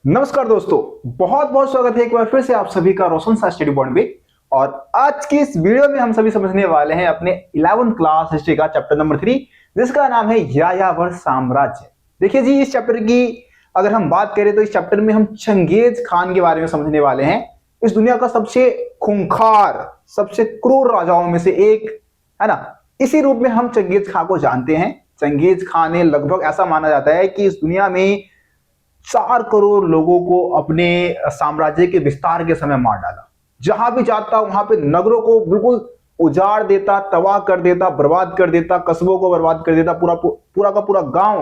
नमस्कार दोस्तों, बहुत बहुत स्वागत है एक बार फिर से आप सभी का रोशन सा स्टडी पॉइंट में। और आज की इस वीडियो में हम सभी समझने वाले हैं अपने 11th क्लास हिस्ट्री का चैप्टर नंबर 3, जिसका नाम है यायावर साम्राज्य। देखिए जी, इस चैप्टर की अगर हम बात करें तो इस चैप्टर में हम चंगेज खान के बारे में समझने वाले हैं। इस दुनिया का सबसे खूंखार, सबसे क्रूर राजाओं में से एक है ना। इसी रूप में हम चंगेज खान को जानते हैं। चंगेज खान ने लगभग ऐसा माना जाता है कि इस दुनिया में 4 करोड़ लोगों को अपने साम्राज्य के विस्तार के समय मार डाला। जहां भी जाता वहां पे नगरों को बिल्कुल उजाड़ देता, तबाह कर देता, बर्बाद कर देता, कस्बों को बर्बाद कर देता, पूरा का पूरा गांव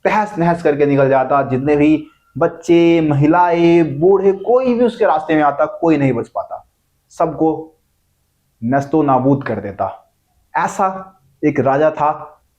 तहस नहस करके निकल जाता। जितने भी बच्चे, महिलाएं, बूढ़े, कोई भी उसके रास्ते में आता, कोई नहीं बच पाता, सबको नस्तो नाबूद कर देता। ऐसा एक राजा था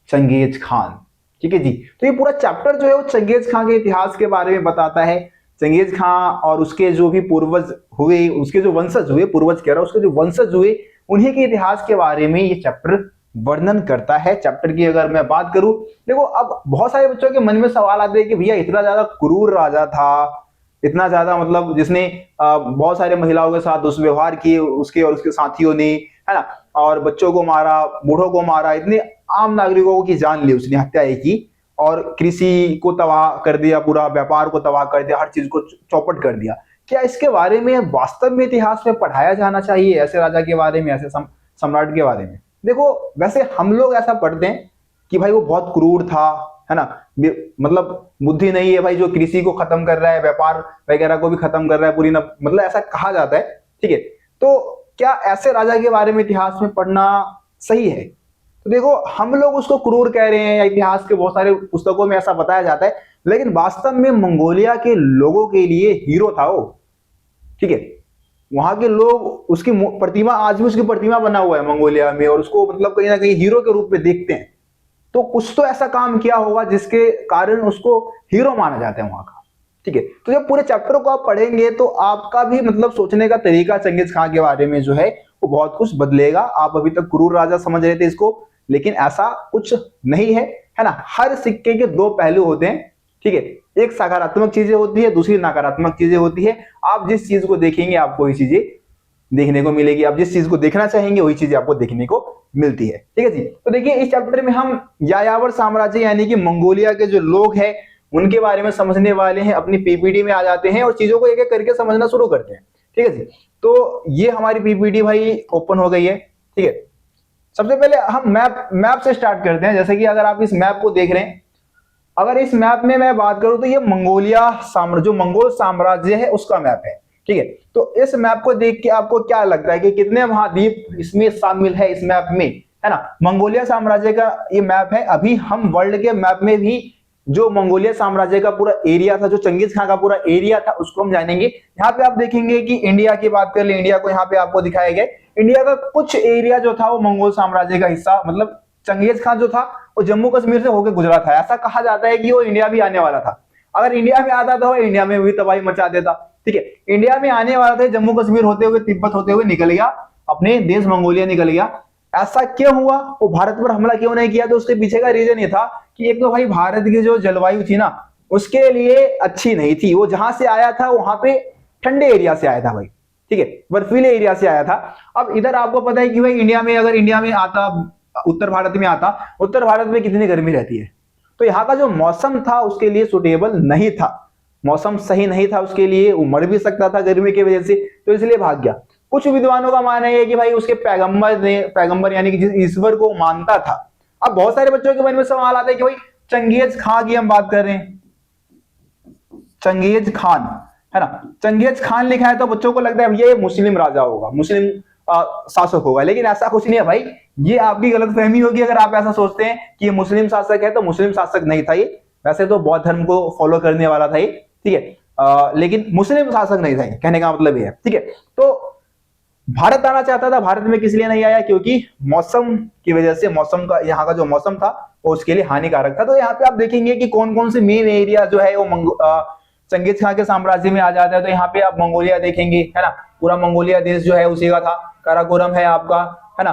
चंगेज खान। ठीक है जी। तो ये पूरा चैप्टर जो है वो चंगेज खान के इतिहास के बारे में बताता है। चंगेज खान और उसके जो भी पूर्वज हुए, उसके जो वंशज हुए, पूर्वज कह रहा हूं, उसके जो वंशज हुए, उन्हीं के इतिहास के बारे में ये चैप्टर वर्णन करता है। चैप्टर की अगर मैं बात करूं, देखो अब बहुत सारे बच्चों के मन में सवाल आते हैं कि भैया इतना ज्यादा क्रूर राजा था, इतना ज्यादा मतलब जिसने बहुत सारे महिलाओं के साथ दुष्व्यवहार किए, उसके और उसके साथियों ने, है ना, और बच्चों को मारा, बूढ़ों को मारा, इतने आम नागरिकों की जान ली उसने, हत्याएं की, और कृषि को तबाह कर दिया, पूरा व्यापार को तबाह कर दिया, हर चीज को चौपट कर दिया। क्या इसके बारे में वास्तव में इतिहास में पढ़ाया जाना चाहिए, ऐसे राजा के बारे में, ऐसे सम्राट के बारे में? देखो, वैसे हम लोग ऐसा पढ़ते हैं कि भाई वो बहुत क्रूर था, है ना, मतलब बुद्धि नहीं है भाई, जो कृषि को खत्म कर रहा है, व्यापार वगैरह को भी खत्म कर रहा है, पूरी मतलब ऐसा कहा जाता है। ठीक है, तो क्या ऐसे राजा के बारे में इतिहास में पढ़ना सही है? तो देखो, हम लोग उसको क्रूर कह रहे हैं, या इतिहास के बहुत सारे पुस्तकों में ऐसा बताया जाता है, लेकिन वास्तव में मंगोलिया के लोगों के लिए हीरो था वो। ठीक है, वहां के लोग उसकी प्रतिमा, आज भी उसकी प्रतिमा बना हुआ है मंगोलिया में, और उसको मतलब कहीं ना कहीं हीरो के रूप में देखते हैं। तो कुछ तो ऐसा काम किया होगा जिसके कारण उसको हीरो माना जाता है वहां का। ठीक है, तो जब पूरे चैप्टर को आप पढ़ेंगे तो आपका भी मतलब सोचने का तरीका चंगेज खान के बारे में जो है वो बहुत कुछ बदलेगा। आप अभी तक क्रूर राजा समझ रहे थे इसको, लेकिन ऐसा कुछ नहीं है, है ना। हर सिक्के के 2 पहलू होते हैं। ठीक है, एक सकारात्मक चीजें होती है, दूसरी नकारात्मक चीजें होती है। आप जिस चीज को देखेंगे आपको वही चीजें देखने को मिलेगी, आप जिस चीज को देखना चाहेंगे वही चीजें आपको देखने को मिलती है। ठीक है जी। तो देखिए, इस चैप्टर में हम यायावर साम्राज्य यानी कि मंगोलिया के जो लोग हैं उनके बारे में समझने वाले हैं। अपनी पीपीटी में आ जाते हैं और चीजों को एक एक करके समझना शुरू करते हैं। ठीक है जी। तो ये हमारी पीपीटी भाई ओपन हो गई है। ठीक है, सबसे पहले हम मैप से स्टार्ट करते हैं। जैसे कि अगर आप इस मैप को देख रहे हैं, अगर इस मैप में मैं बात करूं तो ये मंगोलिया साम्राज्य, जो मंगोल साम्राज्य है उसका मैप है। ठीक है, तो इस मैप को देख के आपको क्या लगता है कि कितने महाद्वीप इसमें शामिल है इस मैप में, है ना? मंगोलिया साम्राज्य का ये मैप है। अभी हम वर्ल्ड के मैप में भी जो मंगोलिया साम्राज्य का पूरा एरिया था, जो चंगेज खान का पूरा एरिया था, उसको हम जानेंगे। यहाँ पे आप देखेंगे कि इंडिया की बात कर ले, इंडिया को यहाँ पे आपको दिखाया गया। इंडिया का कुछ एरिया जो था वो मंगोल साम्राज्य का हिस्सा, मतलब चंगेज खान जो था वो जम्मू कश्मीर से होकर गुजरा था। ऐसा कहा जाता है कि वो इंडिया भी आने वाला था। अगर इंडिया में आता तो इंडिया में भी तबाही मचा देता। ठीक है, इंडिया में आने वाला था, जम्मू कश्मीर होते हुए, तिब्बत होते हुए निकल गया, अपने देश मंगोलिया निकल गया। ऐसा क्यों हुआ? वो भारत पर हमला क्यों नहीं किया? तो उसके पीछे का रीजन ये था कि एक तो भाई भारत की जो जलवायु थी ना, उसके लिए अच्छी नहीं थी। वो जहां से आया था वहां पे ठंडे एरिया से आया था भाई। ठीक है, बर्फीले एरिया से आया था। अब इधर आपको पता है कि भाई इंडिया में, अगर इंडिया में आता, उत्तर भारत में आता, उत्तर भारत में कितनी गर्मी रहती है, तो यहाँ का जो मौसम था उसके लिए सुटेबल नहीं था। मौसम सही नहीं था उसके लिए, वो मर भी सकता था गर्मी की वजह से, तो इसलिए भाग गया। कुछ विद्वानों का मानना है कि भाई उसके पैगंबर यानी कि जिस ईश्वर को मानता था। अब बहुत सारे बच्चों के मन में सवाल आता है कि भाई चंगेज खान की हम बात कर रहे हैं, चंगेज खान, है ना, चंगेज खान लिखा है तो बच्चों को लगता है ये मुस्लिम राजा होगा, मुस्लिम शासक होगा। लेकिन ऐसा कुछ नहीं है भाई, ये आपकी गलतफहमी होगी अगर आप ऐसा सोचते हैं कि ये मुस्लिम शासक है। तो मुस्लिम शासक नहीं था ये, वैसे तो बौद्ध धर्म को फॉलो करने वाला था ये। ठीक है, लेकिन मुस्लिम शासक नहीं था, कहने का मतलब ये है। ठीक है, तो भारत आना चाहता था। भारत में किस लिए नहीं आया? क्योंकि मौसम की वजह से, मौसम का, यहाँ का जो मौसम था वो उसके लिए हानिकारक था। तो यहाँ पे आप देखेंगे कि कौन कौन से मेन एरिया जो है वो चंगेज खान के साम्राज्य में आ जाता है। तो यहाँ पे आप मंगोलिया देखेंगे, है ना, पूरा मंगोलिया देश जो है उसी का था। काराकोरम है आपका, है ना,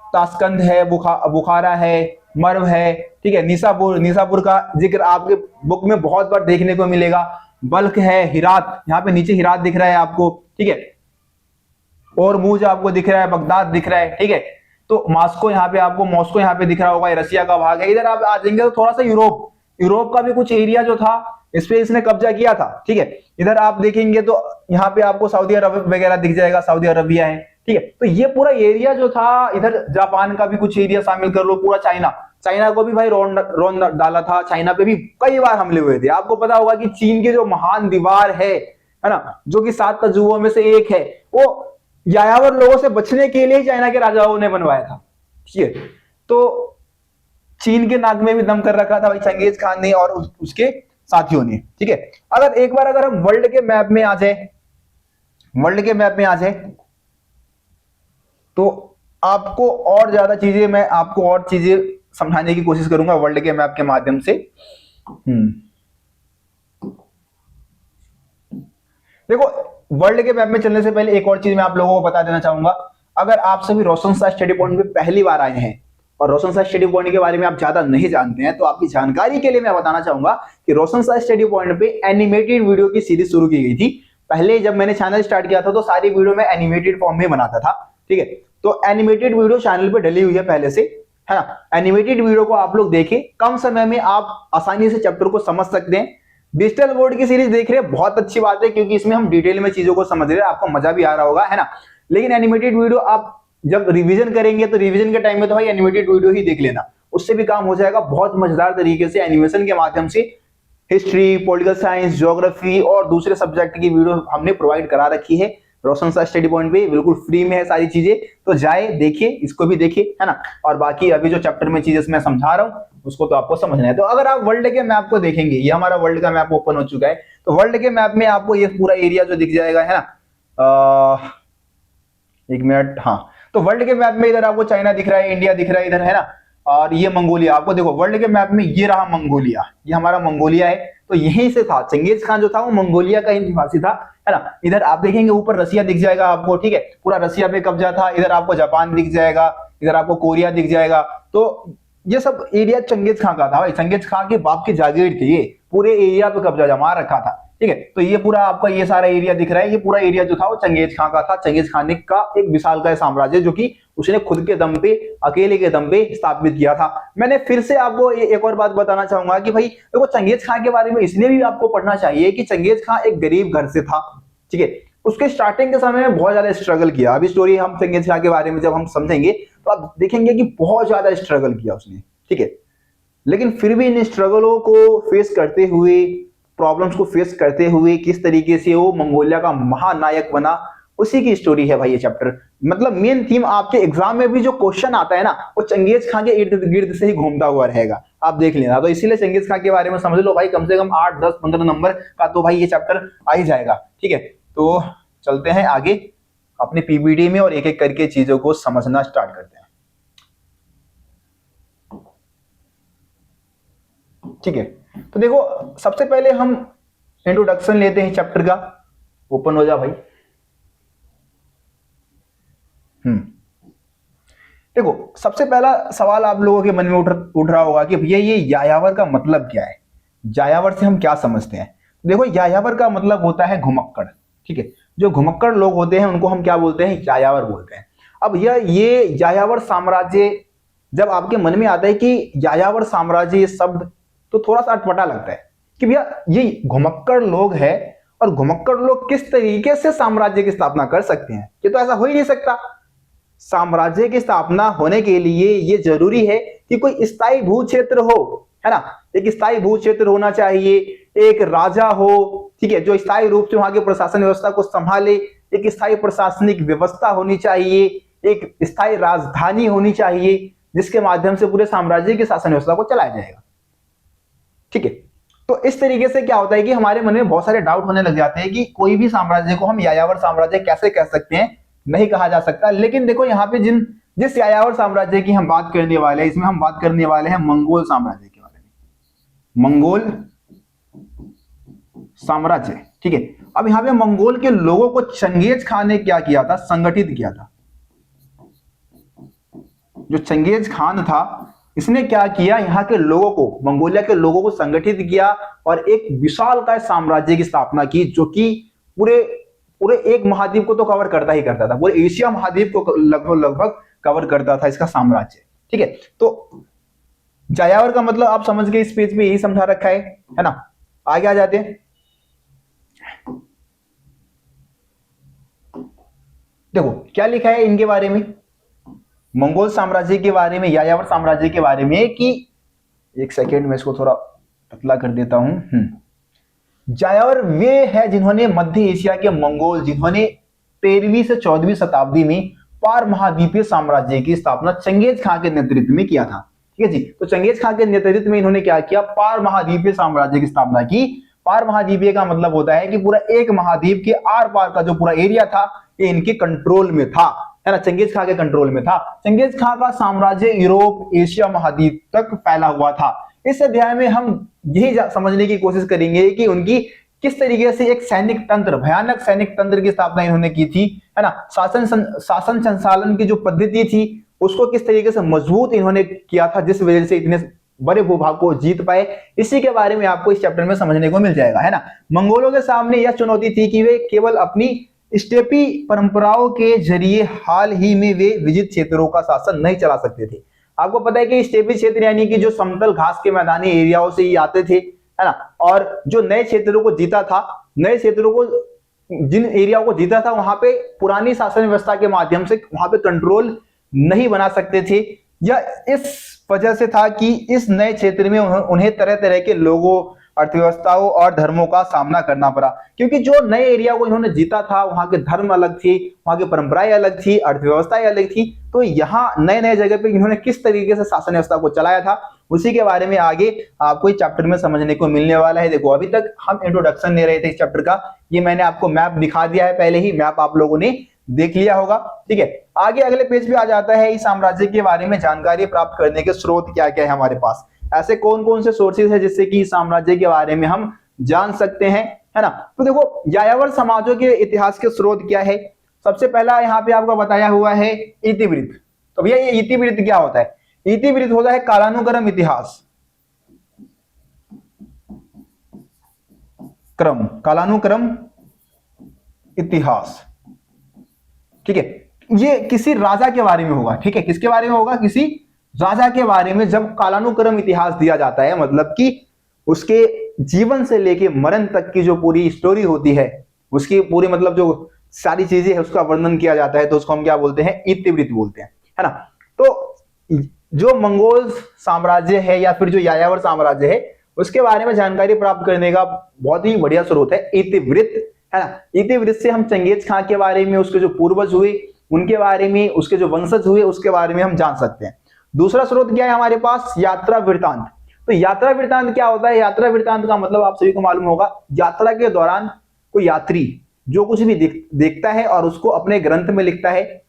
ताशकंद है, बुखारा है, मर्व है। ठीक है, निसापुर का जिक्र आपके बुक में बहुत बार देखने को मिलेगा। बल्ख है, हिरात, यहाँ पे नीचे हिरात दिख रहा है आपको, ठीक है, और मूज आपको दिख रहा है, बगदाद दिख रहा है, ठीक है। तो मॉस्को यहाँ पे आपको, मॉस्को यहाँ पे दिख रहा होगा, रसिया का भाग है। इधर आप आ जाएंगे तो थोड़ा सा यूरोप का भी कुछ एरिया जो था इस पे इसने कब्जा किया था, ठीक है। इधर आप देखेंगे तो यहाँ पे आपको सऊदी अरब वगैरह दिख जाएगा, सऊदी अरबिया है, ठीक है। तो ये पूरा एरिया जो था, इधर जापान का भी कुछ एरिया शामिल कर लो, पूरा चाइना को भी भाई रोन डाला था, चाइना पे भी कई बार हमले हुए थे। आपको पता होगा कि चीन की जो महान दीवार है ना, जो कि 7 तजुओं में से एक है, वो यायावर लोगों से बचने के लिए ही चाइना के राजाओं ने बनवाया था, ठीक है। तो चीन के नाक में भी दम कर रखा था भाई चंगेज खान ने और उसके साथियों ने, ठीक है। अगर हम वर्ल्ड के मैप में आ जाए तो आपको और ज्यादा चीजें, मैं आपको और चीजें समझाने की कोशिश करूंगा वर्ल्ड के मैप के माध्यम से। देखो, वर्ल्ड के मैप में चलने से पहले एक और चीज मैं आप लोगों को बता देना चाहूंगा। अगर आप सभी रोशन शाह स्टडी पॉइंट पे पहली बार आए हैं और रोशन शाह स्टडी पॉइंट के बारे में आप ज्यादा नहीं जानते हैं, तो आपकी जानकारी के लिए मैं बताना चाहूंगा कि रोशन शाह स्टडी पॉइंट पे एनिमेटेड वीडियो की सीरीज शुरू की गई थी। पहले जब मैंने चैनल स्टार्ट किया था तो सारी वीडियो में एनिमेटेड फॉर्म में बनाता था, ठीक है। तो एनिमेटेड वीडियो चैनल पे डली हुई है पहले से, है ना। एनिमेटेड वीडियो को आप लोग देखें, कम समय में आप आसानी से चैप्टर को समझ सकते हैं। डिजिटल बोर्ड की सीरीज देख रहे हैं, बहुत अच्छी बात है, क्योंकि इसमें हम डिटेल में चीजों को समझ रहे हैं, आपको मजा भी आ रहा होगा, है ना। लेकिन एनिमेटेड वीडियो आप जब रिवीजन करेंगे तो रिवीजन के टाइम में तो भाई एनिमेटेड वीडियो ही देख लेना, उससे भी काम हो जाएगा बहुत मजेदार तरीके से। एनिमेशन के माध्यम से हिस्ट्री, पॉलिटिकल साइंस, ज्योग्राफी और दूसरे सब्जेक्ट की वीडियो हमने प्रोवाइड करा रखी है रोशन शाह स्टडी पॉइंट पे, बिल्कुल फ्री में है सारी चीजें। तो जाए देखिए, इसको भी देखिए, है ना। और बाकी अभी जो चैप्टर में चीजें मैं समझा रहा हूँ उसको तो आपको समझना है। तो अगर आप वर्ल्ड के मैप को देखेंगे, ये हमारा वर्ल्ड का मैप ओपन हो चुका है, तो वर्ल्ड के मैप में आपको ये पूरा एरिया जो दिख जाएगा, है ना। एक मिनट, हाँ। तो वर्ल्ड के मैप में इधर आपको चाइना दिख रहा है, इंडिया दिख रहा है इधर, है ना। और ये मंगोलिया, आपको देखो वर्ल्ड के मैप में ये रहा मंगोलिया, ये हमारा मंगोलिया है। तो यहीं से था चंगेज खान जो था, वो मंगोलिया का ही निवासी था, है ना। इधर आप देखेंगे ऊपर रसिया दिख जाएगा आपको, ठीक है, पूरा रसिया पे कब्जा था। इधर आपको जापान दिख जाएगा, इधर आपको कोरिया दिख जाएगा। तो ये सब एरिया चंगेज खान का था भाई, चंगेज खान के बाप की जागीर थी, ये पूरे एरिया पे कब्जा जमा रखा था, ठीक है। तो ये पूरा आपका ये सारा एरिया दिख रहा है, ये पूरा एरिया जो था वो चंगेज खान का था। चंगेज खान का एक विशालकाय साम्राज्य जो कि उसने खुद के दम पे, अकेले के दम पे स्थापित किया था। मैंने फिर से आपको एक और बात बताना चाहूंगा कि भाई देखो, चंगेज खान के बारे में इसलिए भी आपको पढ़ना चाहिए कि चंगेज खान एक गरीब घर से था, ठीक है। उसके स्टार्टिंग के समय में बहुत ज्यादा स्ट्रगल किया। अभी स्टोरी हम चंगेज खान के बारे में जब हम समझेंगे तो आप देखेंगे कि बहुत ज्यादा स्ट्रगल किया उसने, ठीक है। लेकिन फिर भी इन स्ट्रगलों को फेस करते हुए, प्रॉब्लम्स को फेस करते हुए किस तरीके से वो मंगोलिया का महानायक बना, उसी की स्टोरी है भाई ये चैप्टर। मतलब मेन थीम आपके एग्जाम में भी जो क्वेश्चन आता है ना, वो चंगेज खान के इर्द गिर्द से ही घूमता हुआ रहेगा, आप देख लेना। तो इसीलिए चंगेज खान के बारे में समझ लो भाई, कम से कम 8, 10, 15 नंबर का तो भाई ये चैप्टर आ ही जाएगा, ठीक है। तो चलते हैं आगे अपने पीपीटी में और एक एक करके चीजों को समझना स्टार्ट करते हैं, ठीक है। तो देखो, सबसे पहले हम इंट्रोडक्शन लेते हैं चैप्टर का। ओपन हो जा भाई। देखो, सबसे पहला सवाल आप लोगों के मन में उठ रहा होगा कि भैया ये यायावर का मतलब क्या है, यायावर से हम क्या समझते हैं। देखो, यायावर का मतलब होता है घुमक्कड़, ठीक है। जो घुमक्कड़ लोग होते हैं उनको हम क्या बोलते हैं, यायावर बोलते हैं। अब ये यायावर साम्राज्य जब आपके मन में आता है कि यायावर साम्राज्य, ये शब्द तो थोड़ा सा अटपटा लगता है कि भैया ये घुमक्कड़ लोग हैं और घुमक्कड़ लोग किस तरीके से साम्राज्य की स्थापना कर सकते हैं। ये तो ऐसा हो ही नहीं सकता। साम्राज्य की स्थापना होने के लिए ये जरूरी है कि कोई स्थायी भू क्षेत्र हो, है ना। एक स्थायी भू क्षेत्र होना चाहिए, एक राजा हो, ठीक है, जो स्थायी रूप से वहां की प्रशासन व्यवस्था को संभाले। एक स्थायी प्रशासनिक व्यवस्था होनी चाहिए, एक स्थायी राजधानी होनी चाहिए, जिसके माध्यम से पूरे साम्राज्य की शासन व्यवस्था को चलाया जाएगा, ठीक है। तो इस तरीके से क्या होता है कि हमारे मन में बहुत सारे डाउट होने लग जाते हैं कि कोई भी साम्राज्य को हम यायावर साम्राज्य कैसे कह सकते हैं, नहीं कहा जा सकता। लेकिन देखो, यहाँ पे जिस यायावर साम्राज्य की हम बात करने वाले हैं, इसमें हम बात करने वाले हैं मंगोल साम्राज्य के बारे में। मंगोल साम्राज्य, ठीक है। अब यहाँ पे मंगोल के लोगों को चंगेज खान ने क्या किया था, संगठित किया था। जो चंगेज खान था, इसने क्या किया, यहाँ के लोगों को, मंगोलिया के लोगों को संगठित किया और एक विशालकाय साम्राज्य की स्थापना की, जो कि पूरे पूरे एक महाद्वीप को तो कवर करता ही करता था, पूरे एशिया महाद्वीप को लगभग लगभग कवर करता था इसका साम्राज्य। ठीक है, तो जायावर का मतलब आप समझ गए, इस पेज पे यही समझा रखा है ना। आगे आ जाते हैं। देखो क्या लिखा है इनके बारे में, मंगोल साम्राज्य के बारे में, यायावर साम्राज्य के बारे में, कि एक सेकेंड में इसको थोड़ा पतला कर देता हूं। जायावर वे है जिन्होंने मध्य एशिया के मंगोल, जिन्होंने 13वीं से 14वीं शताब्दी में पार महाद्वीपीय साम्राज्य की स्थापना चंगेज खां के नेतृत्व में किया था। ठीक है जी, तो चंगेज खां के नेतृत्व में इन्होंने क्या किया, पार महाद्वीपीय साम्राज्य की स्थापना की। पार महाद्वीपीय का मतलब होता है कि पूरा एक महाद्वीप के आर पार का जो पूरा एरिया था ये इनके कंट्रोल में था, है ना, चंगेज खां के कंट्रोल में था। चंगेज खां का साम्राज्य यूरोप एशिया महाद्वीप तक फैला हुआ था। इस अध्याय में हम यही समझने की कोशिश करेंगे कि उनकी किस तरीके से एक सैनिक तंत्र, भयानक सैनिक तंत्र की स्थापना इन्होंने की थी, है ना, शासन संचालन की जो पद्धति थी उसको किस तरीके से मजबूत इन्होंने किया था, जिस वजह से इतने बड़े भूभाग को जीत पाए। इसी के बारे में आपको इस चैप्टर में समझने को मिल जाएगा, है ना। मंगोलों के सामने यह चुनौती थी कि वे केवल अपनी स्टेपी परंपराओं के जरिए हाल ही में वे विजित क्षेत्रों का शासन नहीं चला सकते थे। आपको पता है कि स्टेपी क्षेत्र यानी कि जो समतल घास के मैदानी एरियाओं से ही आते थे, है ना, और जो नए क्षेत्रों को जीता था, नए क्षेत्रों को, जिन एरियाओं को जीता था, वहां पे पुरानी शासन व्यवस्था के माध्यम से वहां पे कंट्रोल नहीं बना सकते थे। यह इस वजह से था कि इस नए क्षेत्र में उन्हें तरह तरह के लोगों, अर्थव्यवस्थाओं और धर्मों का सामना करना पड़ा, क्योंकि जो नए एरिया को इन्होंने जीता था वहां के धर्म अलग थी, वहां की परंपराएं अलग थी, अर्थव्यवस्थाएं अलग थी। तो यहाँ नए नए जगह पे इन्होंने किस तरीके से शासन व्यवस्था को चलाया था, उसी के बारे में आगे आपको इस चैप्टर में समझने को मिलने वाला है। देखो अभी तक हम इंट्रोडक्शन ले रहे थे इस चैप्टर का, ये मैंने आपको मैप दिखा दिया है, पहले ही मैप आप लोगों ने देख लिया होगा। ठीक है, आगे अगले पेज पे आ जाता है, इस साम्राज्य के बारे में जानकारी प्राप्त करने के स्रोत क्या क्या है हमारे पास, ऐसे कौन कौन से सोर्सेज है जिससे कि साम्राज्य के बारे में हम जान सकते हैं, है ना। तो देखो यायावर समाजों के इतिहास के स्रोत क्या है, सबसे पहला यहाँ पे आपको बताया हुआ है इतिवृत्त। तो भैया ये इतिवृत्त क्या होता है, इतिवृत्त होता है कालानुक्रम इतिहास, क्रम, कालानुक्रम इतिहास। ठीक है, ये किसी राजा के बारे में होगा। ठीक है, किसके बारे में होगा, किसी राजा के बारे में जब कालानुक्रम इतिहास दिया जाता है, मतलब कि उसके जीवन से लेके मरण तक की जो पूरी स्टोरी होती है, उसकी पूरी मतलब जो सारी चीजें है उसका वर्णन किया जाता है, तो उसको हम क्या बोलते हैं, इतिवृत्त बोलते हैं, है ना। तो जो मंगोल साम्राज्य है या फिर जो यायावर साम्राज्य है उसके बारे में जानकारी प्राप्त करने का बहुत ही बढ़िया स्रोत है इतिवृत्त, है ना। इतिवृत्त से हम चंगेज खां के बारे में, उसके जो पूर्वज हुए उनके बारे में, उसके जो वंशज हुए उसके बारे में हम जान सकते हैं। दूसरा स्रोत क्या है हमारे पास, यात्रा वृत्तांत। तो यात्रा वृत्तांत क्या होता है, यात्रा वृत्तांत का मतलब आप सभी को मालूम होगा, यात्रा के दौरान कोई यात्री जो कुछ भी देखता है और उसको अपने ग्रंथ में लिखता है,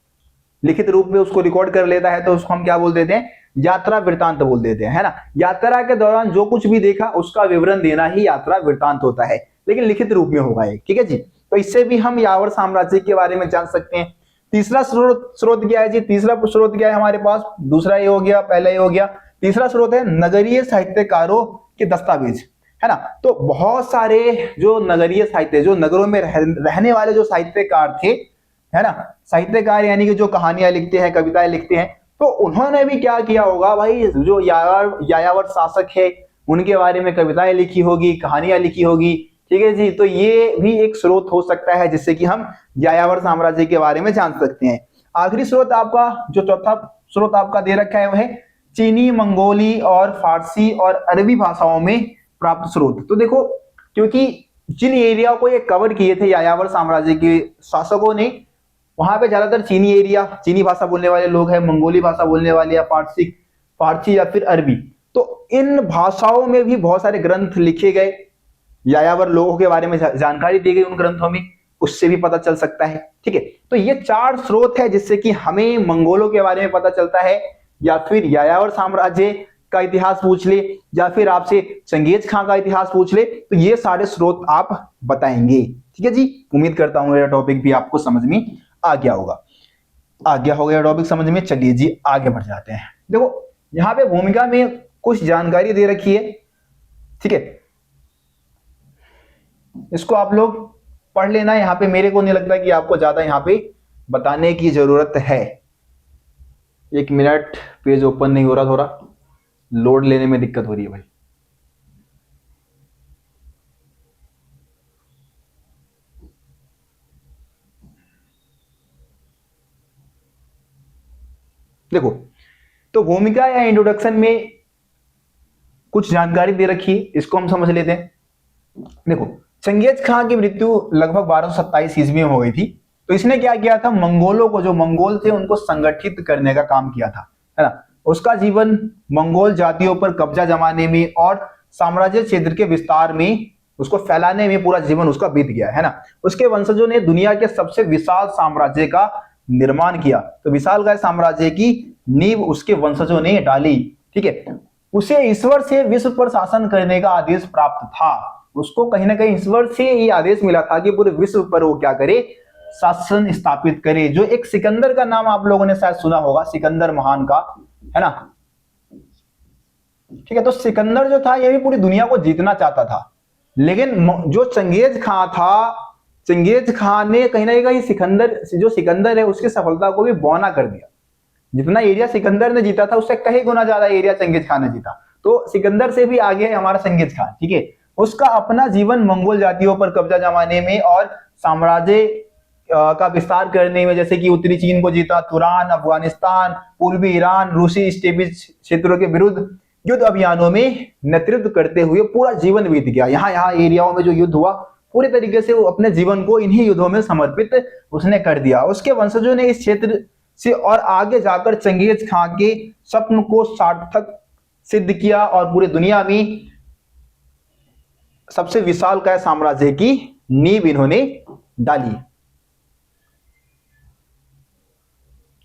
लिखित रूप में उसको रिकॉर्ड कर लेता है, तो उसको हम क्या बोल देते हैं, यात्रा वृत्तांत बोल देते हैं, है ना। यात्रा के दौरान जो कुछ भी देखा उसका विवरण देना ही यात्रा वृत्तांत होता है, लेकिन लिखित रूप में होगा ये। ठीक है जी, तो इससे भी हम यायावर साम्राज्य के बारे में जान सकते हैं। तीसरा स्रोत क्या है जी, तीसरा स्रोत क्या है हमारे पास, दूसरा ये हो गया, पहला ये हो गया। तीसरा स्रोत है नगरीय साहित्यकारों के दस्तावेज, है ना। तो बहुत सारे जो नगरीय साहित्य, जो नगरों में रहने वाले जो साहित्यकार थे, है ना, साहित्यकार यानी कि जो कहानियां लिखते हैं, कविताएं लिखते हैं, तो उन्होंने भी क्या किया होगा भाई, जो यायावर शासक है उनके बारे में कविताएं लिखी होगी, कहानियां लिखी होगी। ठीक है जी, तो ये भी एक स्रोत हो सकता है जिससे कि हम यायावर साम्राज्य के बारे में जान सकते हैं। आखिरी स्रोत आपका, जो चौथा स्रोत आपका दे रखा है वह है चीनी, मंगोली और फारसी और अरबी भाषाओं में प्राप्त स्रोत। तो देखो, क्योंकि जिन एरिया को ये कवर किए थे यायावर साम्राज्य के शासकों ने, वहां पे ज्यादातर चीनी एरिया, चीनी भाषा बोलने वाले लोग हैं, मंगोली भाषा बोलने वाले, या फारसी या फिर अरबी। तो इन भाषाओं में भी बहुत सारे ग्रंथ लिखे गए, यायावर लोगों के बारे में जानकारी दी गई उन ग्रंथों में, उससे भी पता चल सकता है। ठीक है, तो ये 4 स्रोत है जिससे कि हमें मंगोलों के बारे में पता चलता है, या फिर यायावर साम्राज्य का इतिहास पूछ ले, या फिर आपसे चंगेज खां का इतिहास पूछ ले, तो ये सारे स्रोत आप बताएंगे। ठीक है जी, उम्मीद करता हूं यह टॉपिक भी आपको समझ में आ गया होगा। आ गया होगा यह टॉपिक समझ में। चलिए जी आगे बढ़ जाते हैं। देखो यहाँ पे भूमिका में कुछ जानकारी दे रखी है, ठीक है, इसको आप लोग पढ़ लेना। यहाँ पे मेरे को नहीं लगता कि आपको ज्यादा यहाँ पे बताने की जरूरत है। एक मिनट, पेज ओपन नहीं हो रहा, थोड़ा लोड लेने में दिक्कत हो रही है भाई। देखो, तो भूमिका या इंट्रोडक्शन में कुछ जानकारी दे रखी है, इसको हम समझ लेते हैं। देखो, चंगेज खां की मृत्यु लगभग 1227 ईस्वी में हो गई थी। तो इसने क्या किया था, मंगोलों को, जो मंगोल थे उनको संगठित करने का काम किया था, है ना। उसका जीवन मंगोल जातियों पर कब्जा जमाने में और साम्राज्य क्षेत्र के विस्तार में, उसको फैलाने में पूरा जीवन उसका बीत गया, है ना। उसके वंशजों ने दुनिया के सबसे विशाल साम्राज्य का निर्माण किया। तो विशालकाय साम्राज्य की नींव उसके वंशजों ने डाली, ठीक है। उसे ईश्वर से विश्व पर शासन करने का आदेश प्राप्त था। उसको कहीं ना कहीं ईश्वर से ये आदेश मिला था कि पूरे विश्व पर वो क्या करे, शासन स्थापित करे। जो एक सिकंदर का नाम आप लोगों ने शायद सुना होगा, सिकंदर महान का, है ना, ठीक है। तो सिकंदर जो था ये भी पूरी दुनिया को जीतना चाहता था, लेकिन जो चंगेज खां था, चंगेज खान ने कहीं ना कहीं सिकंदर, जो सिकंदर है उसकी सफलता को भी बौना कर दिया। जितना एरिया सिकंदर ने जीता था उससे कई गुना ज्यादा एरिया चंगेज खान ने जीता। तो सिकंदर से भी आगे है हमारा चंगेज खान, ठीक है। उसका अपना जीवन मंगोल जातियों पर कब्जा जमाने में और साम्राज्य का विस्तार करने में, जैसे कि उत्तरी चीन को जीता, तुरान, अफगानिस्तान, पूर्वी ईरान, रूसी स्टेपिज क्षेत्रों के विरुद्ध युद्ध अभियानों में नेतृत्व करते हुए पूरा जीवन बीत गया। यहाँ यहाँ एरियाओं में जो युद्ध हुआ, पूरे तरीके से वो अपने जीवन को इन्हीं युद्धों में समर्पित उसने कर दिया। उसके वंशजों ने इस क्षेत्र से और आगे जाकर चंगेज खां के स्वप्न को सार्थक सिद्ध किया और पूरी दुनिया में सबसे विशालकाय साम्राज्य की नींव इन्होंने डाली।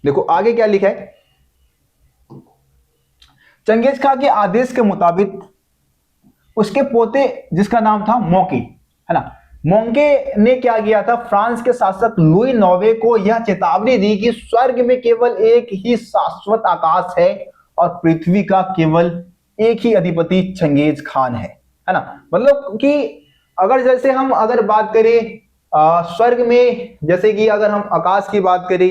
देखो आगे क्या लिखा है, चंगेज खां के आदेश के मुताबिक उसके पोते, जिसका नाम था मोंके, है ना, मोंके ने क्या किया था, फ्रांस के शासक लुई नौवे को यह चेतावनी दी कि स्वर्ग में केवल एक ही शाश्वत आकाश है और पृथ्वी का केवल एक ही अधिपति चंगेज खान है ना। मतलब कि अगर जैसे हम अगर बात करें स्वर्ग में, जैसे कि अगर हम आकाश की बात करें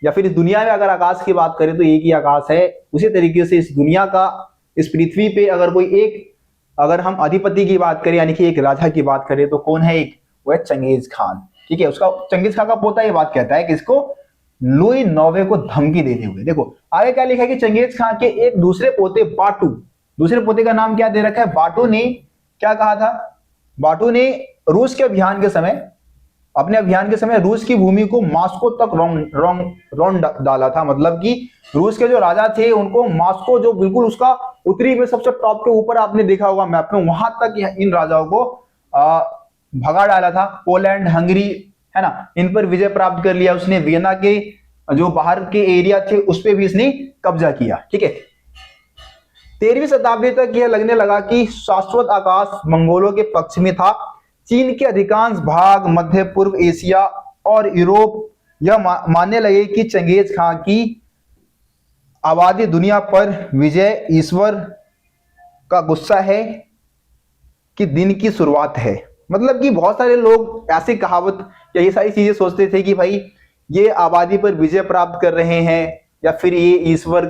या फिर इस दुनिया में अगर आकाश की बात करें तो एक ही आकाश है, उसी तरीके से इस दुनिया का, इस पृथ्वी पे अगर कोई एक, अगर हम अधिपति की बात करें यानी कि एक राजा की बात करें तो कौन है, एक वो है चंगेज खान, ठीक है। उसका चंगेज खान का पोता ये बात कहता है कि इसको लुई नौवे को धमकी देते हुए। देखो आगे क्या लिखा है कि चंगेज खान के एक दूसरे पोते बाटू, दूसरे पोते का नाम क्या दे रखा है, बाटू ने क्या कहा था, बाटू ने रूस के अभियान के समय, अपने अभियान के समय रूस की भूमि को मास्को तक रौंद डाला था। मतलब कि रूस के जो राजा थे उनको मास्को, जो बिल्कुल उसका उत्तरी में सबसे टॉप के ऊपर आपने देखा होगा मैप में, वहां तक इन राजाओं को भगा डाला था। पोलैंड, हंगरी, है ना, इन पर विजय प्राप्त कर लिया उसने। वियना के जो बाहर के एरिया थे उस पर भी इसने कब्जा किया, ठीक है। 13वीं शताब्दी तक यह लगने लगा कि शाश्वत आकाश मंगोलों के पक्ष में था। चीन के अधिकांश भाग, मध्य पूर्व एशिया और यूरोप यह मानने लगे कि चंगेज खां की आबादी दुनिया पर विजय ईश्वर का गुस्सा है कि दिन की शुरुआत है। मतलब कि बहुत सारे लोग ऐसी कहावत या ये सारी चीजें सोचते थे कि भाई ये आबादी पर विजय प्राप्त कर रहे हैं या फिर ये ईश्वर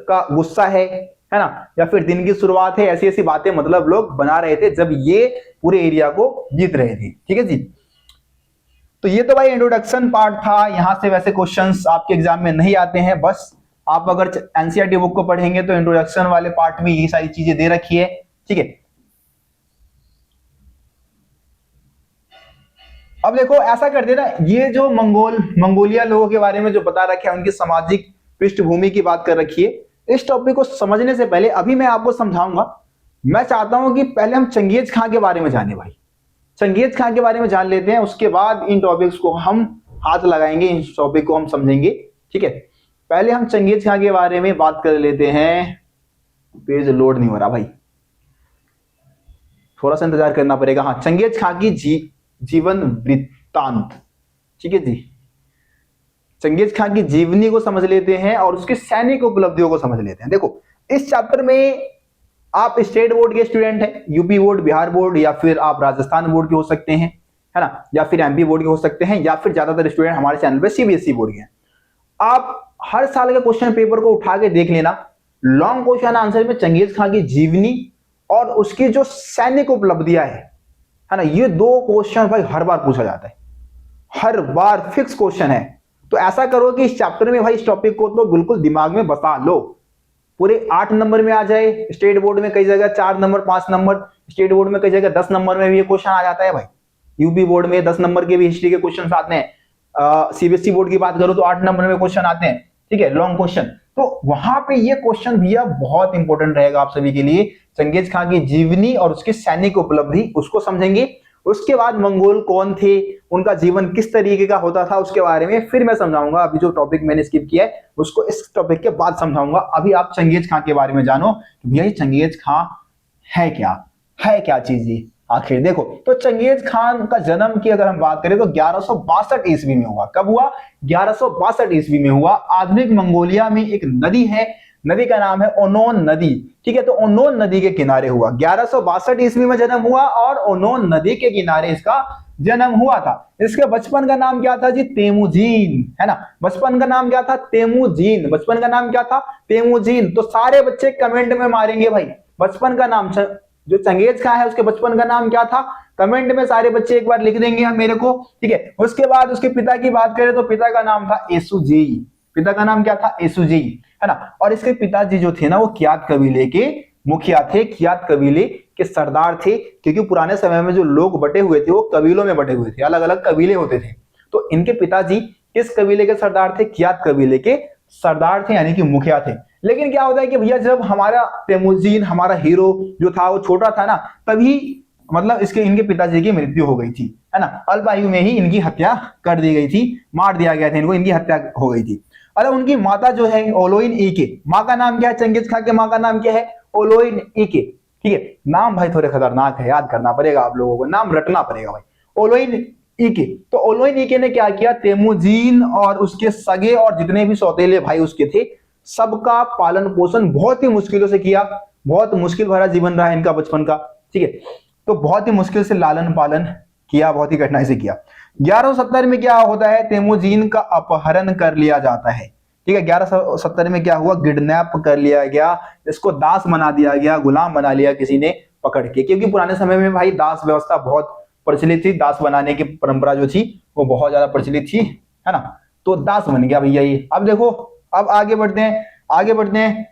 का गुस्सा है ना, या फिर दिन की शुरुआत है। ऐसी ऐसी बातें मतलब लोग बना रहे थे जब ये पूरे एरिया को जीत रहे थे, ठीक है जी। तो ये तो भाई इंट्रोडक्शन पार्ट था। यहां से वैसे क्वेश्चंस आपके एग्जाम में नहीं आते हैं, बस आप अगर एनसीईआरटी बुक को पढ़ेंगे तो इंट्रोडक्शन वाले पार्ट में ये सारी चीजें दे रखी है, ठीक है। अब देखो ऐसा करते ना, ये जो मंगोलिया लोगों के बारे में जो बता रखा है, उनकी सामाजिक पृष्ठभूमि की बात कर रखी है। इस टॉपिक को समझने से पहले अभी मैं आपको समझाऊंगा। मैं चाहता हूं कि पहले हम चंगेज खां के बारे में जाने भाई, चंगेज खां के बारे में जान लेते हैं, उसके बाद इन टॉपिक्स को हम हाथ लगाएंगे, इन टॉपिक को हम समझेंगे, ठीक है। पहले हम चंगेज खां के बारे में बात कर लेते हैं। पेज लोड नहीं हो रहा भाई, थोड़ा सा इंतजार करना पड़ेगा। हाँ, चंगेज खां की जीवन वृत्तांत, ठीक है जी। चंगेज खान की जीवनी को समझ लेते हैं और उसकी सैनिक उपलब्धियों को समझ लेते हैं। देखो इस चैप्टर में आप स्टेट बोर्ड के स्टूडेंट हैं, यूपी बोर्ड, बिहार बोर्ड, या फिर आप राजस्थान बोर्ड के हो सकते हैं, है ना, या फिर एमपी बोर्ड के हो सकते हैं, या फिर ज्यादातर स्टूडेंट हमारे चैनल पे सीबीएसई बोर्ड के हैं। आप हर साल के क्वेश्चन पेपर को उठा के देख लेना, लॉन्ग क्वेश्चन आंसर में चंगेज खान की जीवनी और उसकी जो सैनिक उपलब्धियां है ना, ये दो क्वेश्चन भाई हर बार पूछा जाता है, हर बार फिक्स क्वेश्चन है। तो ऐसा करो कि इस चैप्टर में भाई इस टॉपिक को तो बिल्कुल दिमाग में बसा लो, पूरे 8 नंबर में आ जाए। स्टेट बोर्ड में कई जगह 4 नंबर 5 नंबर, स्टेट बोर्ड में कई जगह 10 नंबर में भी ये क्वेश्चन आ जाता है भाई। यूपी बोर्ड में 10 नंबर के भी हिस्ट्री के क्वेश्चन आते हैं। सीबीएसई बोर्ड की बात करो तो 8 नंबर में क्वेश्चन आते हैं, ठीक है, लॉन्ग क्वेश्चन। तो वहां पे ये क्वेश्चन भैया बहुत इंपॉर्टेंट रहेगा आप सभी के लिए। चंगेज खान की जीवनी और उसकी सैनिक उपलब्धि उसको समझेंगे। उसके बाद मंगोल कौन थे, उनका जीवन किस तरीके का होता था, उसके बारे में फिर मैं समझाऊंगा। अभी जो टॉपिक मैंने स्किप किया है उसको इस टॉपिक के बाद समझाऊंगा। अभी आप चंगेज खान के बारे में जानो कि भैया चंगेज खान है क्या चीज ये आखिर। देखो तो चंगेज खान का जन्म की अगर हम बात करें तो 1162 ईस्वी में हुआ। कब हुआ? 1162 ईस्वी में हुआ। आधुनिक मंगोलिया में एक नदी है, नदी का नाम है ओनोन नदी, ठीक है। तो ओनोन नदी के किनारे हुआ, 1162 ईस्वी में जन्म हुआ और ओनोन नदी के किनारे इसका जन्म हुआ था। इसके बचपन का नाम क्या था जी? तेमुजीन, है ना। बचपन का नाम क्या था? तेमुजीन। बचपन का नाम क्या था? तेमुजीन। तो सारे बच्चे कमेंट में मारेंगे भाई बचपन का नाम, जो चंगेज खान है उसके बचपन का नाम क्या था, कमेंट में सारे बच्चे एक बार लिख देंगे मेरे को, ठीक है। उसके बाद उसके पिता की बात करें तो पिता का नाम था एसुजी। पिता का नाम क्या था? एसुजी, है ना। और इसके पिताजी जो थे ना वो कियात कबीले के मुखिया थे, कियात कबीले के सरदार थे, क्योंकि पुराने समय में जो लोग बटे हुए थे वो कबीलों में बटे हुए थे, अलग अलग कबीले होते थे। तो इनके पिताजी किस कबीले के सरदार थे? कियात कबीले के सरदार थे, यानी कि मुखिया थे। लेकिन क्या होता है कि भैया जब हमारा तेमुजीन, हमारा हीरो जो था वो छोटा था ना, तभी मतलब इनके पिताजी की मृत्यु हो गई थी, है ना। अल्प आयु में ही इनकी हत्या कर दी गई थी, मार दिया गया था इनको, इनकी हत्या हो गई थी। अरे उनकी माता जो है ओलोइन ईके, माँ का नाम क्या है? चंगेज खान के माँ का नाम क्या है? ओलोइन ईके, ठीक है। नाम भाई थोड़े खतरनाक है, याद करना पड़ेगा आप लोगों को, नाम रटना पड़ेगा भाई। ओलोइन ईके। तो ओलोइन ईके ने क्या किया? तेमुजीन और उसके सगे और जितने भी सौतेले भाई उसके थे सबका पालन पोषण बहुत ही मुश्किलों से किया। बहुत मुश्किल भरा जीवन रहा इनका बचपन का, ठीक है। तो बहुत ही मुश्किल से लालन पालन किया, बहुत ही कठिनाई से किया। 1170 में क्या होता है? तेमुजीन का अपहरण कर लिया जाता है, ठीक है। 1170 में क्या हुआ? किडनैप कर लिया गया, इसको दास बना दिया गया, गुलाम बना लिया किसी ने पकड़ के, क्योंकि पुराने समय में भाई दास व्यवस्था बहुत प्रचलित थी, दास बनाने की परंपरा जो थी वो बहुत ज्यादा प्रचलित थी, है ना। तो दास बन गया भैया ये। अब देखो, अब आगे बढ़ते हैं।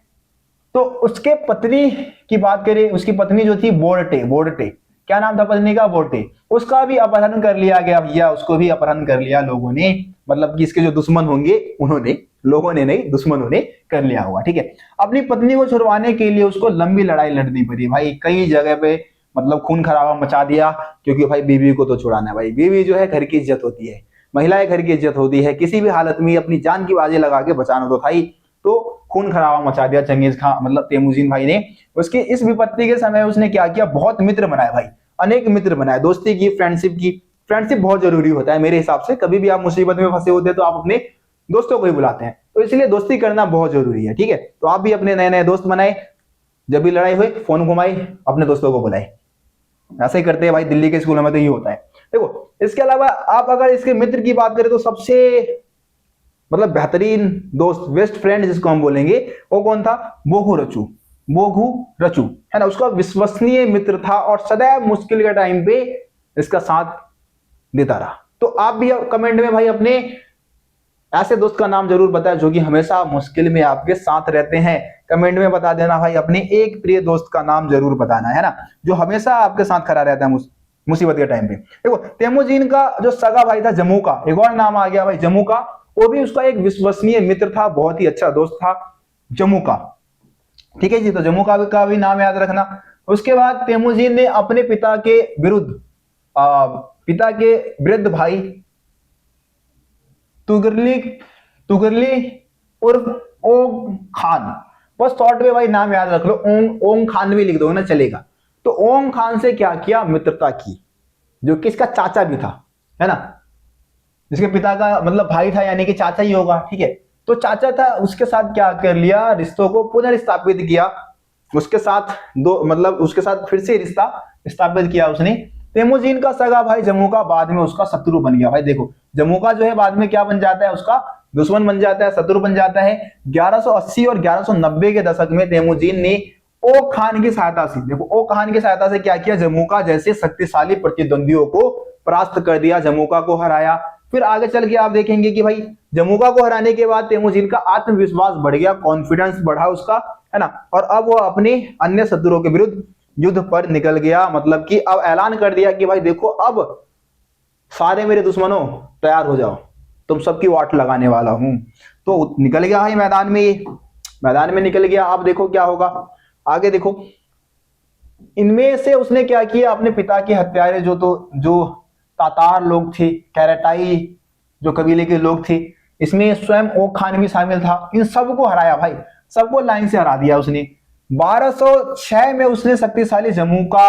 तो उसके पत्नी की बात करें, उसकी पत्नी जो थी बोर्टे, क्या नाम था पत्नी का? बोर्टे। उसका भी अपहरण कर लिया गया भैया, उसको भी अपहरण कर लिया लोगों ने, मतलब कि इसके जो दुश्मन होंगे उन्होंने, लोगों ने नहीं, दुश्मनों ने कर लिया होगा, ठीक है। अपनी पत्नी को छुड़वाने के लिए उसको लंबी लड़ाई लड़नी पड़ी भाई, कई जगह पे मतलब खून खराबा मचा दिया, क्योंकि भाई बीवी को तो छुड़ाना है भाई। बीवी जो है घर की इज्जत होती है, महिलाएं घर की इज्जत होती है, किसी भी हालत में अपनी जान की बाजी लगा के बचाना तो था ही। तो खून खराबा मचा दिया चंगेज खान, मतलब तेमुजीन भाई ने। उसकी इस विपत्ति के समय उसने क्या किया? बहुत मित्र बनाए भाई, अनेक मित्र बनाए, दोस्ती की, फ्रेंडशिप बहुत जरूरी होता है मेरे हिसाब से। कभी भी आप मुसीबत में फंसे होते हैं तो आप अपने दोस्तों को ही बुलाते हैं, तो इसलिए दोस्ती करना बहुत जरूरी है, ठीक है। तो आप भी अपने नए नए दोस्त बनाए, जब भी लड़ाई हुई फोन घुमाई, अपने दोस्तों को बुलाए। ऐसे ही करते हैं भाई, दिल्ली के स्कूलों में तो ये होता है। देखो इसके अलावा आप अगर इसके मित्र की बात करें तो सबसे मतलब बेहतरीन दोस्त, बेस्ट फ्रेंड जिसको हम बोलेंगे, वो कौन था? बोघु रचू, है ना। उसका विश्वसनीय मित्र था और सदैव मुश्किल के टाइम पे इसका साथ देता रहा। तो आप भी कमेंट में भाई अपने ऐसे दोस्त का नाम जरूर बताएं जो कि हमेशा मुश्किल में आपके साथ रहते हैं। कमेंट में बता देना भाई, अपने एक प्रिय दोस्त का नाम जरूर बताना, है ना, जो हमेशा आपके साथ खड़ा रहता है मुसीबत के टाइम पे। देखो तेमुजीन का जो सगा भाई था जम्मू का, एक और नाम आ गया भाई जम्मू का, वो भी उसका एक विश्वसनीय मित्र था, बहुत ही अच्छा दोस्त था जम्मू का, ठीक है जी। तो जम्मू का भी नाम याद रखना। उसके बाद तेमुजीन ने अपने पिता के वृद्ध भाई तुगरली उर्फ ओंग खान, बस शॉर्ट में भाई नाम याद रख लो, ओंग खान भी लिख दो ना चलेगा। तो ओंग खान से क्या किया? मित्रता की, जो कि इसका चाचा भी था, है ना। जिसके पिता का मतलब भाई था, यानी कि चाचा ही होगा, ठीक है। तो चाचा था, उसके साथ क्या कर लिया, रिश्तों को पुनर्स्थापित किया, उसके साथ दो मतलब उसके साथ फिर से रिश्ता स्थापित किया उसने। तेमुजीन का सगा भाई जमुका बाद में उसका शत्रु बन गया। भाई देखो, जमुका जो है बाद में क्या बन जाता है, उसका दुश्मन बन जाता है, शत्रु बन जाता है। 1180 और 1190 के दशक में तेमुजीन ने ओ खान की सहायता से, देखो ओ खान की सहायता से क्या किया, जमुका जैसे शक्तिशाली प्रतिद्वंदियों को परास्त कर दिया, जमुका को हराया। फिर आगे चल के आप देखेंगे कि भाई जमुका को हराने के बाद तेमुजीन का आत्मविश्वास बढ़ गया, कॉन्फिडेंस बढ़ा उसका, है ना। और अब वो अपने अन्य शत्रुओं के विरुद्ध युद्ध पर निकल गया, मतलब कि अब ऐलान कर दिया कि भाई देखो, अब सारे मेरे दुश्मनों तैयार हो जाओ, तुम सबकी वाट लगाने वाला हूं। तो निकल गया भाई मैदान में, ये मैदान में निकल गया। अब देखो क्या होगा आगे, देखो इनमें से उसने क्या किया, अपने पिता के हत्यारे जो तातार लोग थे, कैरेटाई जो कबीले के लोग थे, इसमें स्वयं ओ खान भी शामिल था, इन सबको हराया भाई, सबको लाइन से हरा दिया उसने। 1206 में उसने शक्तिशाली जमुका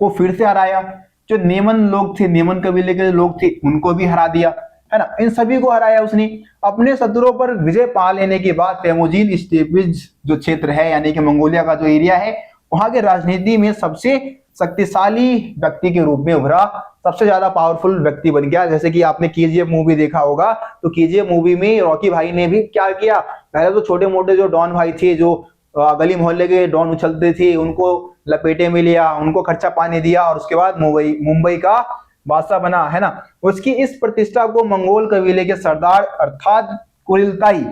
को फिर से हराया। जो नेमन लोग थे, नेमन कबीले के लोग थे, उनको भी हरा दिया, है ना। इन सभी को हराया उसने। अपने शत्रुओं पर विजय पा लेने के बाद तेमुजीन स्टेपिज जो क्षेत्र है, यानी कि मंगोलिया का जो एरिया है, वहां के राजनीति में सबसे शक्तिशाली व्यक्ति के रूप में उभरा, सबसे ज्यादा पावरफुल व्यक्ति बन गया। जैसे कि आपने केजीएफ मूवी देखा होगा, तो केजीएफ मूवी में रॉकी भाई ने भी क्या किया, पहले तो छोटे मोटे जो डॉन भाई थे, जो गली मोहल्ले के डॉन उछलते थे, उनको लपेटे में लिया, उनको खर्चा पानी दिया, और उसके बाद मुंबई का बादशाह बना, है ना। उसकी इस प्रतिष्ठा को मंगोल कबीले के सरदार अर्थात कुरिलताई,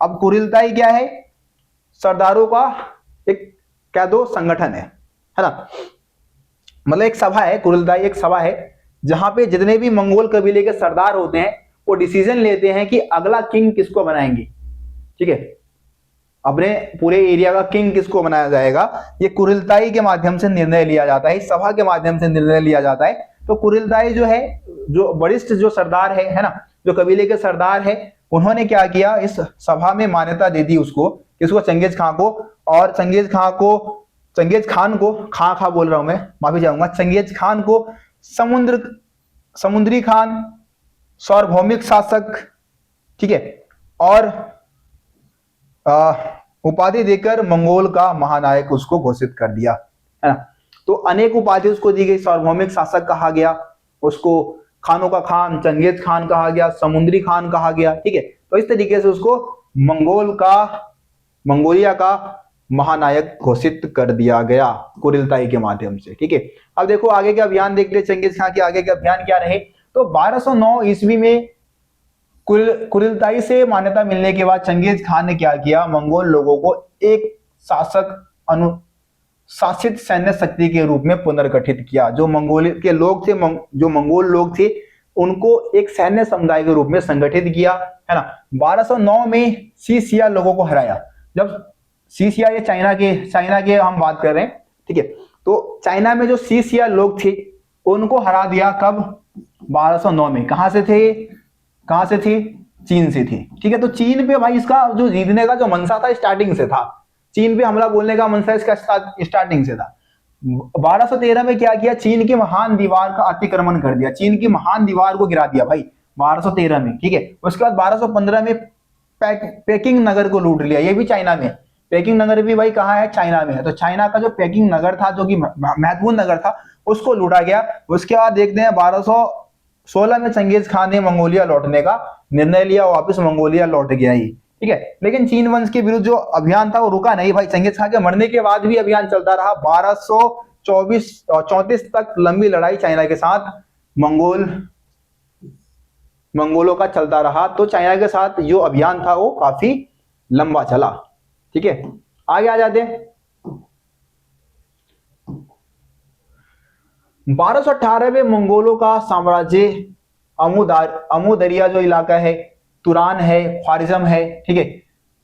अब कुरिलताई क्या है, सरदारों का एक क्या दो संगठन है ना, मतलब एक सभा है, कुरिलताई एक सभा है, जहां पे जितने भी मंगोल कबीले के सरदार होते हैं वो डिसीजन लेते हैं कि अगला किंग किसको बनाएंगे, ठीक है, अपने पूरे एरिया का किंग किसको बनाया जाएगा। ये कुरिलताई के माध्यम से निर्णय लिया जाता है, इस सभा के माध्यम से निर्णय लिया जाता है। तो कुरिलताई जो है, जो वरिष्ठ जो सरदार है ना, जो कबीले के सरदार है, उन्होंने क्या किया, इस सभा में मान्यता दे दी उसको, किसको, चंगेज खां को। और चंगेज खान को खा बोल रहा हूं मैं, माफी चाहूंगा, चंगेज खान को समुद्री खान, सार्वभौमिक शासक, ठीक है, और उपाधि देकर मंगोल का महानायक उसको घोषित कर दिया, है ना। तो अनेक उपाधि उसको दी गई, सार्वभौमिक शासक कहा गया उसको, खानों का खान, चंगेज खान कहा गया, समुद्री खान कहा गया, ठीक है। तो इस तरीके से उसको मंगोलिया का महानायक घोषित कर दिया गया कुरिलताई के माध्यम से, ठीक है। अब देखो आगे के अभियान देख ले, चंगेज खान के आगे के अभियान क्या रहे। तो 1209 ईस्वी में कुरिलताई से मान्यता मिलने के बाद चंगेज खान ने क्या किया, मंगोल लोगों को एक शासक अनुशासित सैन्य शक्ति के रूप में पुनर्गठित किया। जो मंगोल के लोग थे, जो मंगोल लोग थे, उनको एक सैन्य समुदाय के रूप में संगठित किया, है ना। 1209 में सीसिया लोगों को हराया। जब सीसिया, ये चाइना के हम बात कर रहे हैं, ठीक है। तो चाइना में जो सीसिया लोग थे उनको हरा दिया, कब, 1209 में। कहां से थे, चीन से थे, ठीक है। तो चीन पे भाई इसका जो जीतने का जो मंशा था स्टार्टिंग से था, चीन पे हमला बोलने का मंशा इसका स्टार्टिंग से था। 1213 में क्या किया, चीन की महान दीवार का अतिक्रमण कर दिया, चीन की महान दीवार को गिरा दिया भाई 1213 में, ठीक है। उसके बाद 1215 में पेकिंग नगर को लूट लिया, ये भी चाइना में। पेकिंग नगर भी भाई कहाँ है, चाइना में है। तो चाइना का जो पेकिंग नगर था, जो कि महत्वपूर्ण नगर था, उसको लूटा गया। उसके बाद देखते हैं 1216 में चंगेज खान ने मंगोलिया लौटने का निर्णय लिया, वापस मंगोलिया लौट गया ही, ठीक है। लेकिन चीन वंश के विरुद्ध जो अभियान था वो रुका नहीं भाई, चंगेज खान के मरने के बाद भी अभियान चलता रहा। 1234 तक लंबी लड़ाई चाइना के साथ मंगोलों का चलता रहा। तो चाइना के साथ जो अभियान था वो काफी लंबा चला, ठीक है। आगे आ जाते हैं। 1218 में मंगोलों का साम्राज्य अमुदरिया जो इलाका है, तुरान है, ख्वारिज्म है, ठीक है,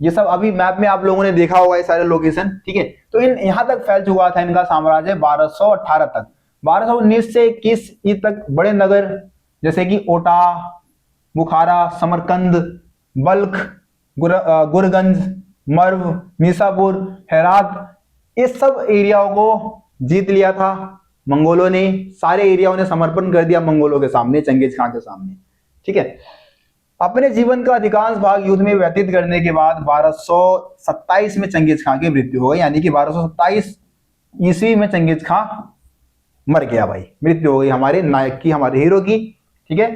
ये सब अभी मैप में आप लोगों ने देखा होगा, ये सारे लोकेशन, ठीक है। तो यहां तक फैल चुका था इनका साम्राज्य 1218 तक। 1219 से 21 तक बड़े नगर जैसे कि ओटा, बुखारा, समरकंद, बल्ख, गुरगंज, मर्व, मीसापुर, हेरात, इस सब एरियाओं को जीत लिया था मंगोलों ने। सारे एरियाओं ने समर्पण कर दिया मंगोलों के सामने, चंगेज खान के सामने, ठीक है। अपने जीवन का अधिकांश भाग युद्ध में व्यतीत करने के बाद 1227 में चंगेज खां की मृत्यु हो गई, यानी कि 1227 ईस्वी में चंगेज खां मर गया भाई, मृत्यु हो गई हमारे नायक की, हमारे हीरो की। ठीक है,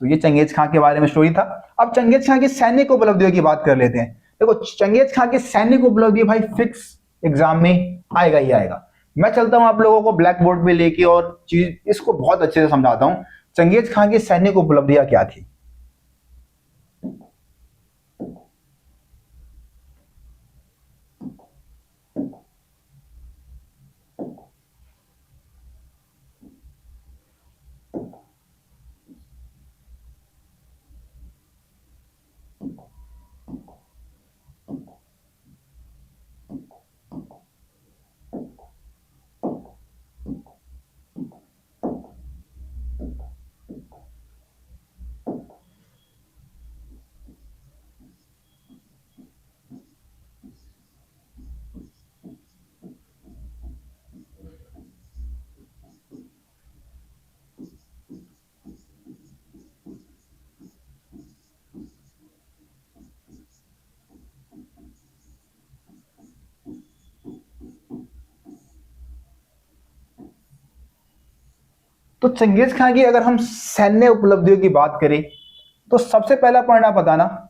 तो ये चंगेज खां के बारे में स्टोरी था। अब चंगेज खां की सैनिक उपलब्धियों की बात कर लेते हैं। देखो चंगेज खां की सैनिक उपलब्धि भाई फिक्स एग्जाम में आएगा ही आएगा। मैं चलता हूं आप लोगों को ब्लैक बोर्ड पे लेके और चीज इसको बहुत अच्छे से समझाता हूं। चंगेज खां की सैनिक उपलब्धियां क्या थी। तो चंगेज खां की अगर हम सैन्य उपलब्धियों की बात करें तो सबसे पहला पॉइंट आप बताना,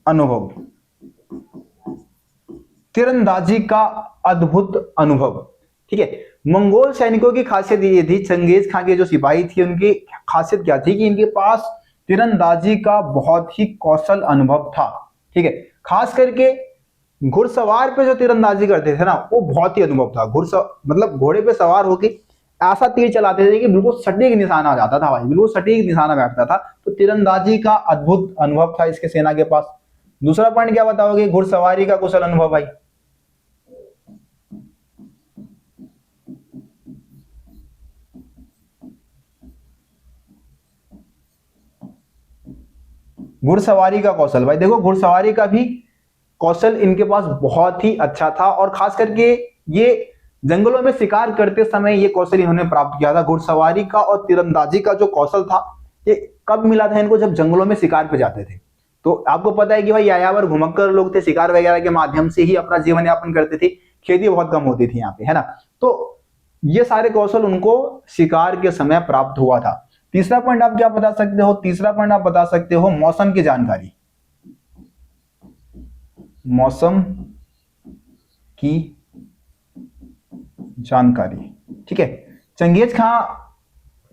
अनुभव, तीरंदाजी का अद्भुत अनुभव। ठीक है, मंगोल सैनिकों की खासियत ये थी, चंगेज खां के जो सिपाही थे उनकी खासियत क्या थी कि इनके पास तीरंदाजी का बहुत ही कौशल अनुभव था। ठीक है, खास करके घुड़सवार पे जो तीरंदाजी करते थे ना वो बहुत ही अनुभव था। मतलब घोड़े पे सवार होके ऐसा तीर चलाते थे कि बिल्कुल सटीक निशाना आ जाता था भाई, बिल्कुल सटीक निशाना बैठता था। तो तीरंदाजी का अद्भुत अनुभव था इसके सेना के पास। दूसरा पॉइंट क्या बताओगे, घुड़सवारी का कुशल अनुभव भाई। घुड़सवारी का कौशल भाई, देखो घुड़सवारी का भी कौशल इनके पास बहुत ही अच्छा था और खास करके ये जंगलों में शिकार करते समय ये कौशल इन्होंने प्राप्त किया था। घुड़सवारी का और तीरंदाजी का जो कौशल था ये कब मिला था इनको, जब जंगलों में शिकार पे जाते थे। तो आपको पता है कि भाई यायावर घुमक्कर लोग थे, शिकार वगैरह के माध्यम से ही अपना जीवन यापन करते थे, खेती बहुत कम होती थी यहाँ पे, है ना। तो ये सारे कौशल उनको शिकार के समय प्राप्त हुआ था। तीसरा पॉइंट आप क्या बता सकते हो, तीसरा पॉइंट आप बता सकते हो मौसम की जानकारी, मौसम की जानकारी। ठीक है, चंगेज खां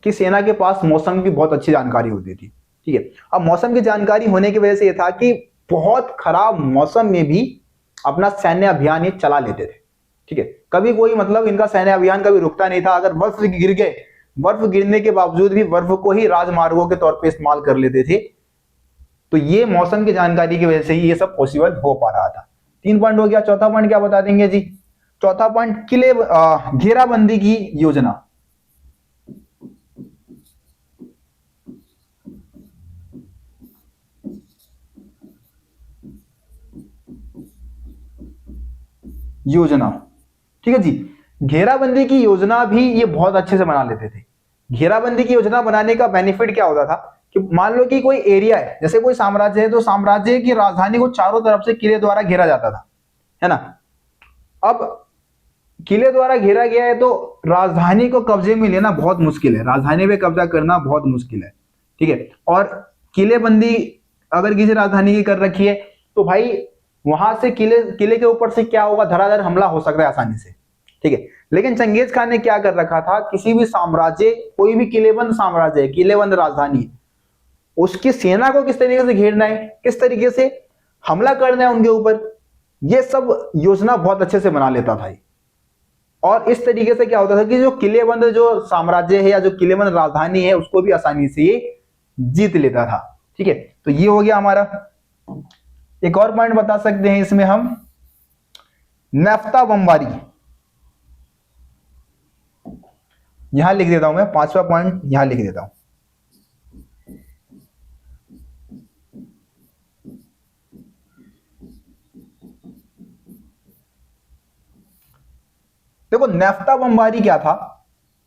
की सेना के पास मौसम की बहुत अच्छी जानकारी होती थी। ठीक है, अब मौसम की जानकारी होने की वजह से यह था कि बहुत खराब मौसम में भी अपना सैन्य अभियान ये चला लेते थे। ठीक है, कभी कोई मतलब इनका सैन्य अभियान कभी रुकता नहीं था। अगर बर्फ गिर गए, बर्फ गिरने के बावजूद भी बर्फ को ही राजमार्गों के तौर पर इस्तेमाल कर लेते थे। तो ये मौसम की जानकारी की वजह से ही ये सब पॉसिबल हो पा रहा था। 3 पॉइंट हो गया। चौथा पॉइंट क्या बता देंगे जी, चौथा पॉइंट किले घेराबंदी की योजना। योजना, ठीक है जी, घेराबंदी की योजना भी ये बहुत अच्छे से बना लेते थे। घेराबंदी की योजना बनाने का बेनिफिट क्या होता था कि मान लो कि कोई एरिया है, जैसे कोई साम्राज्य है, तो साम्राज्य की राजधानी को चारों तरफ से किले द्वारा घेरा जाता था, है ना। अब किले द्वारा घेरा गया है तो राजधानी को कब्जे में लेना बहुत मुश्किल है, राजधानी पे कब्जा करना बहुत मुश्किल है। ठीक है, और किलेबंदी अगर किसी राजधानी की कर रखी है तो भाई वहां से किले के ऊपर से क्या होगा, धड़ाधड़ हमला हो सकता है आसानी से। ठीक है, लेकिन चंगेज खान ने क्या कर रखा था, किसी भी साम्राज्य, कोई भी किलेबंद साम्राज्य है, किलेबंद राजधानी, उसकी सेना को किस तरीके से घेरना है, किस तरीके से हमला करना है उनके ऊपर, ये सब योजना बहुत अच्छे से बना लेता था। और इस तरीके से क्या होता था कि जो किलेबंद जो साम्राज्य है या जो किलेबंद राजधानी है उसको भी आसानी से ये जीत लेता था। ठीक है, तो ये हो गया हमारा। एक और पॉइंट बता सकते हैं इसमें हम, नफ्ता बमबारी। यहां लिख देता हूं मैं, 5वां पॉइंट यहां लिख देता हूं। देखो नेफ्ता बमबारी क्या था,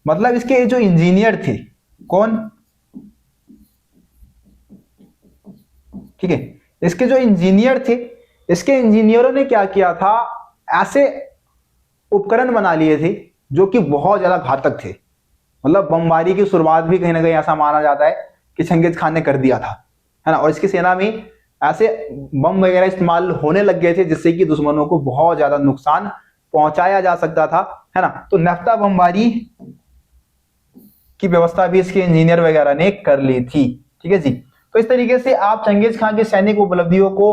मतलब इसके जो इंजीनियर थे, कौन, ठीक है, इसके जो इंजीनियर थे, इसके इंजीनियरों ने क्या किया था, ऐसे उपकरण बना लिए थे जो कि बहुत ज्यादा घातक थे। मतलब बमबारी की शुरुआत भी कहीं ना कहीं ऐसा माना जाता है कि चंगेज खान ने कर दिया था, है ना। और इसकी सेना में ऐसे बम वगैरह इस्तेमाल होने लग गए थे जिससे कि दुश्मनों को बहुत ज्यादा नुकसान पहुंचाया जा सकता था, है ना। तो नेफ्ता बमबारी की व्यवस्था भी इसके इंजीनियर वगैरह ने कर ली थी, ठीक है जी। तो इस तरीके से आप चंगेज खान की सैनिक उपलब्धियों को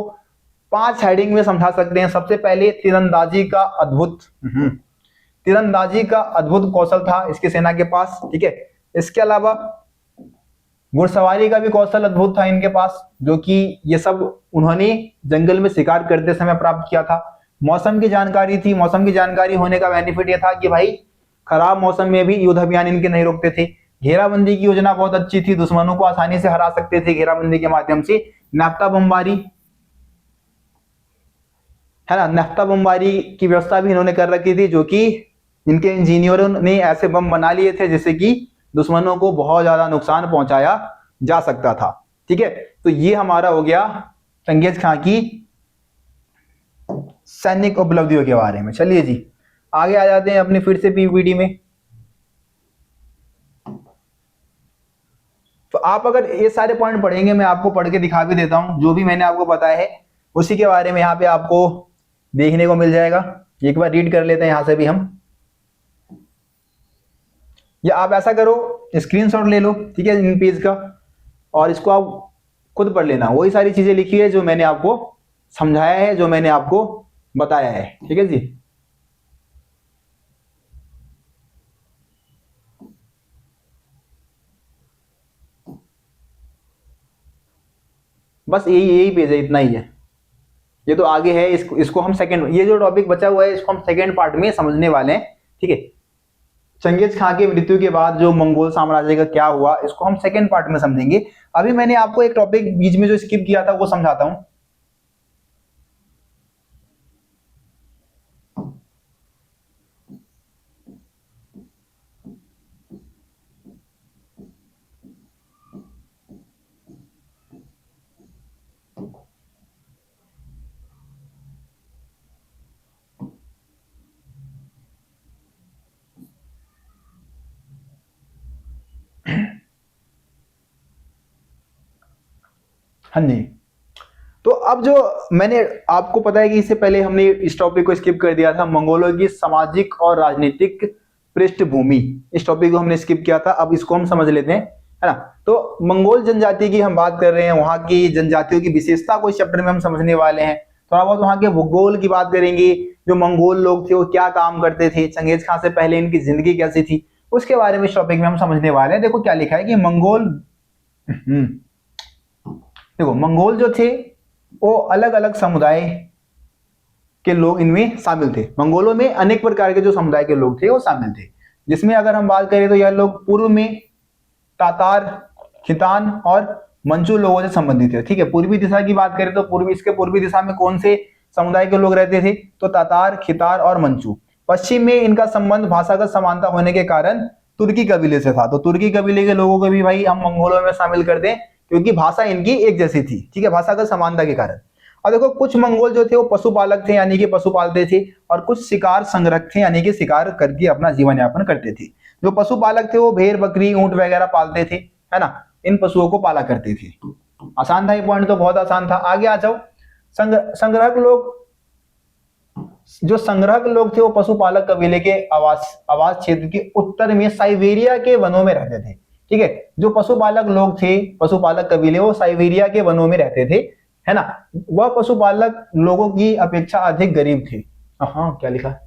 5 हेडिंग में समझा सकते हैं। सबसे पहले तीरंदाजी का अद्भुत कौशल था इसकी सेना के पास, ठीक है। इसके अलावा घुड़सवारी का भी कौशल अद्भुत था इनके पास, जो कि ये सब उन्होंने जंगल में शिकार करते समय प्राप्त किया था। मौसम की जानकारी थी, मौसम की जानकारी होने का बेनिफिट यह था कि भाई खराब मौसम में भी युद्ध अभियान इनके नहीं रोकते थे। घेराबंदी की योजना बहुत अच्छी थी, दुश्मनों को आसानी से हरा सकते थे घेराबंदी के माध्यम से। नेफ्ता बमबारी, है ना, नेफ्ता बमबारी की व्यवस्था भी इन्होंने कर रखी थी, जो कि इनके इंजीनियरों ने ऐसे बम बना लिए थे जिससे कि दुश्मनों को बहुत ज्यादा नुकसान पहुंचाया जा सकता था, ठीक है। तो ये हमारा हो गया चंगेज खां की सैनिक उपलब्धियों के बारे में। चलिए जी आगे आ जाते हैं अपने फिर से पीवीडी में। तो आप अगर ये सारे पॉइंट पढ़ेंगे, मैं आपको पढ़ के दिखा भी देता हूं, जो भी मैंने आपको बताया है उसी के बारे में यहाँ पे आपको देखने को मिल जाएगा। एक बार रीड कर लेते हैं यहां से भी हम, या आप ऐसा करो स्क्रीनशॉट ले लो, ठीक है, इन पेज का, और इसको आप खुद पढ़ लेना। वही सारी चीजें लिखी है जो मैंने आपको समझाया है, जो मैंने आपको बताया है, ठीक है जी। बस यही यही पेज है, इतना ही है। ये तो आगे है, इसको हम सेकंड, ये जो टॉपिक बचा हुआ है इसको हम सेकंड पार्ट में समझने वाले हैं, ठीक है। चंगेज खां की मृत्यु के बाद जो मंगोल साम्राज्य का क्या हुआ इसको हम सेकंड पार्ट में समझेंगे। अभी मैंने आपको एक टॉपिक बीच में जो स्किप किया था वो समझाता हूं। हाँ जी, तो अब जो मैंने आपको पता है कि इससे पहले हमने इस टॉपिक को स्किप कर दिया था, मंगोलों की सामाजिक और राजनीतिक पृष्ठभूमि, इस टॉपिक को हमने स्किप किया था। अब इसको हम समझ लेते हैं, है ना। तो मंगोल जनजाति की हम बात कर रहे हैं, वहां की जनजातियों की विशेषता को इस चैप्टर में हम समझने वाले हैं। थोड़ा बहुत वहां के भूगोल की बात करेंगे, जो मंगोल लोग थे वो क्या काम करते थे, चंगेज खां से पहले इनकी जिंदगी कैसी थी, उसके बारे में इस टॉपिक में हम समझने वाले हैं। देखो क्या लिखा है कि मंगोल, देखो मंगोल जो थे वो अलग अलग समुदाय के लोग इनमें शामिल थे। मंगोलों में अनेक प्रकार के जो समुदाय के लोग थे वो शामिल थे, जिसमें अगर हम बात करें तो यह लोग पूर्व में तातार, खितान और मंचू लोगों से संबंधित है, ठीक है। पूर्वी दिशा की बात करें तो इसके पूर्वी दिशा में कौन से समुदाय के लोग रहते थे, तो तातार, खितार और मंचू। पश्चिम में इनका संबंध भाषागत समानता होने के कारण तुर्की कबीले से था, तो तुर्की कबीले के लोगों को भी भाई हम मंगोलों में शामिल कर दें क्योंकि भाषा इनकी एक जैसी थी, ठीक है, भाषागत समानता के कारण। और देखो कुछ मंगोल जो थे वो पशुपालक थे, यानी कि पशु पालते थे, और कुछ शिकार संग्रह थे, यानी कि शिकार करके अपना जीवन यापन करते थे। जो पशुपालक थे वो भेड़, बकरी, ऊंट वगैरह पालते थे, है ना, इन पशुओं को पाला करते थे। आसान था ये पॉइंट, तो बहुत आसान था। आगे आ जाओ। संग्रहक लोग, जो संग्रहक लोग थे वो पशुपालक कबीले के आवास क्षेत्र के उत्तर में साइबेरिया के वनों में रहते थे, ठीक है। जो पशुपालक लोग थे, पशुपालक कबीले, वो साइबेरिया के वनों में रहते थे, है ना। वह पशुपालक लोगों की अपेक्षा अधिक गरीब थे। हाँ क्या लिखा है,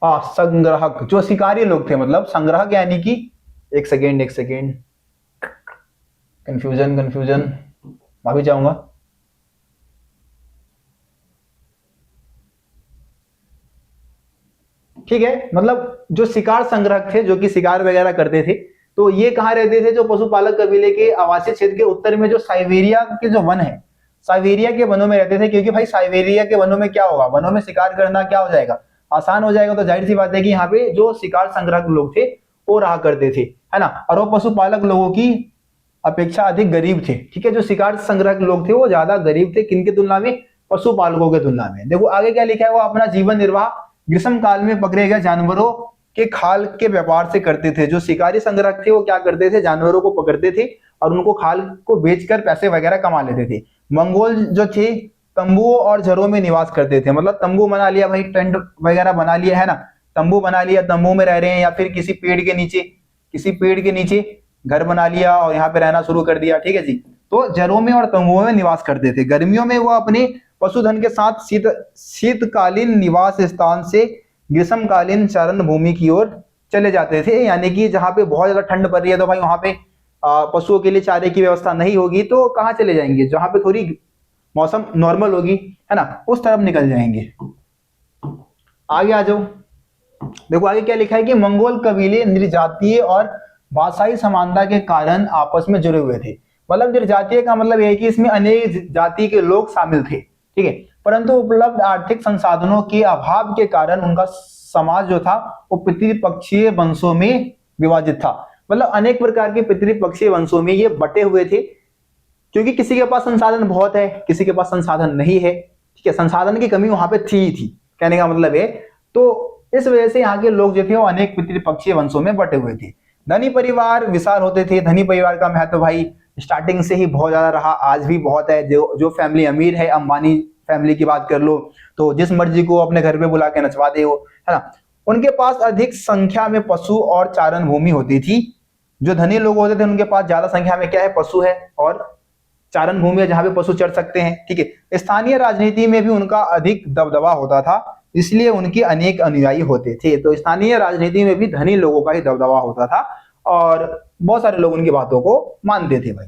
संग्राहक, जो शिकारी लोग थे, मतलब संग्राहक यानी कि, एक सेकेंड, कंफ्यूजन, माफी चाहूंगा। ठीक है, मतलब जो शिकार संग्रहक थे, जो कि शिकार वगैरह करते थे, तो ये कहाँ रहते थे? जो पशुपालक कबीले के आवासीय क्षेत्र के उत्तर में जो साइबेरिया के जो वन है, साइबेरिया के वनों में रहते थे। क्योंकि भाई साइबेरिया के वनों में क्या होगा, वनों में शिकार करना क्या हो जाएगा, आसान हो जाएगा। तो जाहिर सी बात है कि यहाँ पे जो शिकार संग्रहक लोग थे वो रहा करते थे, है ना। और वो पशुपालक लोगों की अपेक्षा अधिक गरीब थे, ठीक है। जो शिकार संग्रहक लोग थे वो ज्यादा गरीब थे, किनके तुलना में? पशुपालकों के तुलना में। देखो आगे क्या लिखा है, वो अपना जीवन निर्वाह ग्रीष्म काल में पकड़े गए जानवरों के खाल के व्यापार से करते थे। जो शिकारी संग्रहक थे वो क्या करते थे, जानवरों को पकड़ते थे और उनको खाल को बेचकर पैसे वगैरह कमा लेते थे। मंगोल जो थे तंबुओं और झरों में निवास करते थे, मतलब तंबू बना लिया भाई, टेंट वगैरह बना लिया, है ना, तंबू बना लिया, तंबू में रह रहे हैं, या फिर किसी पेड़ के नीचे, किसी पेड़ के नीचे घर बना लिया और यहाँ पे रहना शुरू कर दिया, ठीक है जी। तो झरों में और तंबुओं में निवास करते थे। गर्मियों में वो अपने पशुधन के साथ शीतकालीन निवास स्थान से ग्रीष्मकालीन चारण भूमि की ओर चले जाते थे। यानी कि जहाँ पे बहुत ज्यादा ठंड पड़ रही है तो भाई वहां पे पशुओं के लिए चारे की व्यवस्था नहीं होगी, तो कहाँ चले जाएंगे? जहां पे थोड़ी मौसम नॉर्मल होगी, है ना, उस तरफ निकल जाएंगे। आगे आ जाओ, देखो आगे क्या लिखा है कि मंगोल कबीले निर्जातीय और भाषाई समानता के कारण आपस में जुड़े हुए थे। मतलब निर्जातीय का मतलब यह है कि इसमें अनेक जाति के लोग शामिल थे, ठीक है, परंतु उपलब्ध आर्थिक संसाधनों के अभाव के कारण उनका समाज जो था वो पितृपक्षीय वंशों में विभाजित था। मतलब अनेक प्रकार के पितृपक्षीय वंशों में ये बटे हुए थे, क्योंकि किसी के पास संसाधन बहुत है, किसी के पास संसाधन नहीं है, ठीक है, संसाधन की कमी वहां पे थी ही थी, कहने का मतलब है। तो इस वजह से यहाँ के लोग जो थे वो अनेक पितृपक्षीय वंशों में बटे हुए थे। धनी परिवार विशाल होते थे। धनी परिवार का महत्व भाई स्टार्टिंग से ही बहुत ज्यादा रहा, आज भी बहुत है। जो फैमिली अमीर है, अंबानी फैमिली की बात कर लो तो जिस मर्जी को अपने घर पे बुला के नचवा दे वो, है ना। उनके पास अधिक संख्या में पशु और चारण भूमि होती थी। जो धनी लोग होते थे उनके पास ज्यादा संख्या में क्या है, पशु है और चारण भूमि है जहां पे पशु चर सकते हैं, ठीक है। स्थानीय राजनीति में भी उनका अधिक दबदबा होता था, इसलिए उनके अनेक अनुयायी होते थे। तो स्थानीय राजनीति में भी धनी लोगों का ही दबदबा होता था और बहुत सारे लोग उनकी बातों को मानते थे भाई।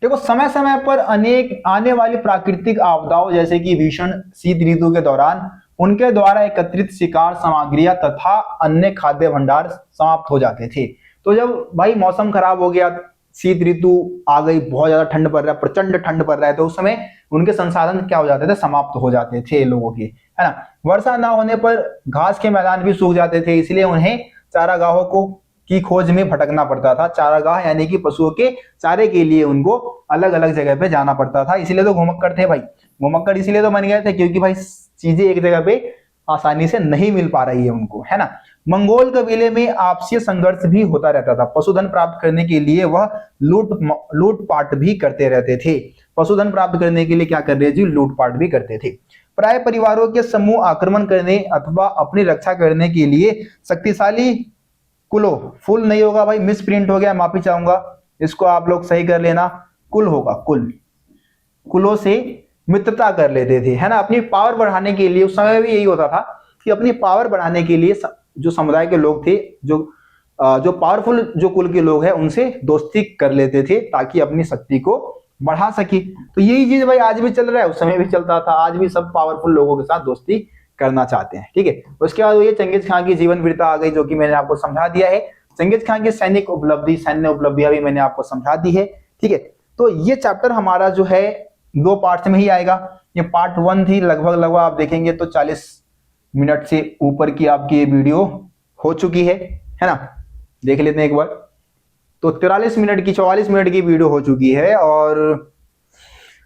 देखो समय समय पर अनेक आने वाली प्राकृतिक आपदाओं जैसे कि भीषण शीत ऋतु के दौरान उनके द्वारा एकत्रित शिकार सामग्रियां तथा अन्य खाद्य भंडार समाप्त हो जाते थे। तो जब भाई मौसम खराब हो गया, शीत ऋतु आ गई, बहुत ज्यादा ठंड पड़ रहा है, प्रचंड ठंड पड़ रहा है, तो उस समय उनके संसाधन क्या हो जाते थे, समाप्त हो जाते थे लोगों के, है ना। वर्षा ना होने पर घास के मैदान भी सूख जाते थे, इसलिए उन्हें चारागाहों को की खोज में भटकना पड़ता था। चारागाह यानी कि पशुओं के चारे के लिए उनको अलग अलग जगह पे जाना पड़ता था। इसलिए तो घुमक्कड़ थे भाई, घुमक्कड़ इसलिए तो बन गए थे क्योंकि भाई चीजें एक जगह पे आसानी से नहीं मिल पा रही है उनको, है ना। मंगोल कबीले में आपसी संघर्ष भी होता रहता था। पशुधन प्राप्त करने के लिए वह लूटपाट भी करते रहते थे। पशुधन प्राप्त करने के लिए क्या कर रहे जी, लूटपाट भी करते थे। प्राय परिवारों के समूह आक्रमण करने अथवा अपनी रक्षा करने के लिए शक्तिशाली कुलो, फुल नहीं होगा भाई, मिस प्रिंट हो गया, माफी चाहूंगा, इसको आप लोग सही कर लेना, कुल होगा, कुल, कुलों से मित्रता कर लेते थे, है ना। अपनी पावर बढ़ाने के लिए उस समय भी यही होता था कि अपनी पावर बढ़ाने के लिए जो समुदाय के लोग थे, जो पावरफुल जो कुल के लोग हैं उनसे दोस्ती कर लेते थे ताकि अपनी शक्ति को बढ़ा सके। तो यही चीज भाई आज भी चल रहा है, उस समय भी चलता था, आज भी सब पावरफुल लोगों के साथ दोस्ती करना चाहते हैं, ठीक है। उसके बाद ये चंगेज खान की जीवन वृत्ता आ गई, जो कि मैंने आपको समझा दिया है। चंगेज खान की सैन्य उपलब्धियां भी मैंने आपको समझा दी है, ठीक है। तो ये चैप्टर हमारा जो है 2 पार्ट में ही आएगा। ये पार्ट 1 थी, लगभग आप देखेंगे तो 40 मिनट से ऊपर की आपकी ये वीडियो हो चुकी है ना। देख लेते हैं एक बार, तो 44 मिनट की वीडियो हो चुकी है। और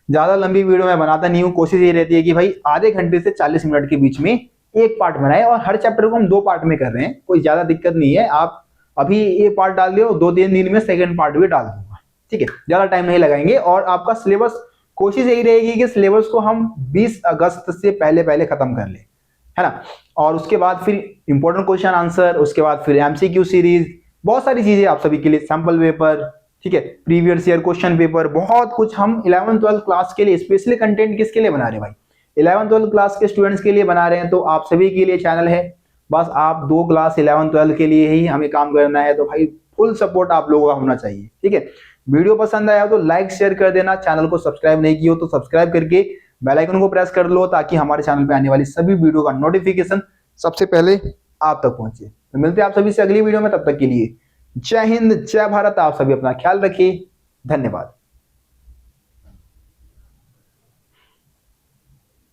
ज्यादा लंबी वीडियो मैं बनाता नहीं हूँ, कोशिश ये रहती है कि भाई आधे घंटे से 40 मिनट के बीच में एक पार्ट बनाए, और हर चैप्टर को हम 2 पार्ट में कर रहे हैं, कोई ज्यादा दिक्कत नहीं है। आप अभी ये पार्ट डाल दो, 2-3 दिन में सेकंड पार्ट भी डाल दूंगा, ठीक है, ज्यादा टाइम नहीं लगाएंगे। और आपका सिलेबस, कोशिश यही रहेगी कि सिलेबस को हम 20 अगस्त से पहले खत्म कर ले, है ना। और उसके बाद फिर इंपॉर्टेंट क्वेश्चन आंसर, उसके बाद फिर एमसीक्यू सीरीज, बहुत सारी चीजें आप सभी के लिए, सैंपल पेपर, ठीक है, प्रीवियस ईयर क्वेश्चन पेपर, बहुत कुछ हम 11th-12th क्लास के लिए स्पेशली कंटेंट किसके लिए बना रहे हैं भाई, 11th-12th क्लास के स्टूडेंट्स के लिए बना रहे हैं। तो आप सभी के लिए चैनल है, बस आप 2 क्लास 11th-12th के लिए ही हमें काम करना है। तो भाई फुल सपोर्ट आप लोगों का होना चाहिए, ठीक है। वीडियो पसंद आया तो लाइक शेयर कर देना, चैनल को सब्सक्राइब नहीं किया हो तो सब्सक्राइब करके बेल आइकन को प्रेस कर लो ताकि हमारे चैनल पे आने वाली सभी वीडियो का नोटिफिकेशन सबसे पहले आप तक पहुंचे। तो मिलते हैं आप सभी से अगली वीडियो में, तब तक के लिए जय हिंद जय भारत। आप सभी अपना ख्याल रखिए, धन्यवाद।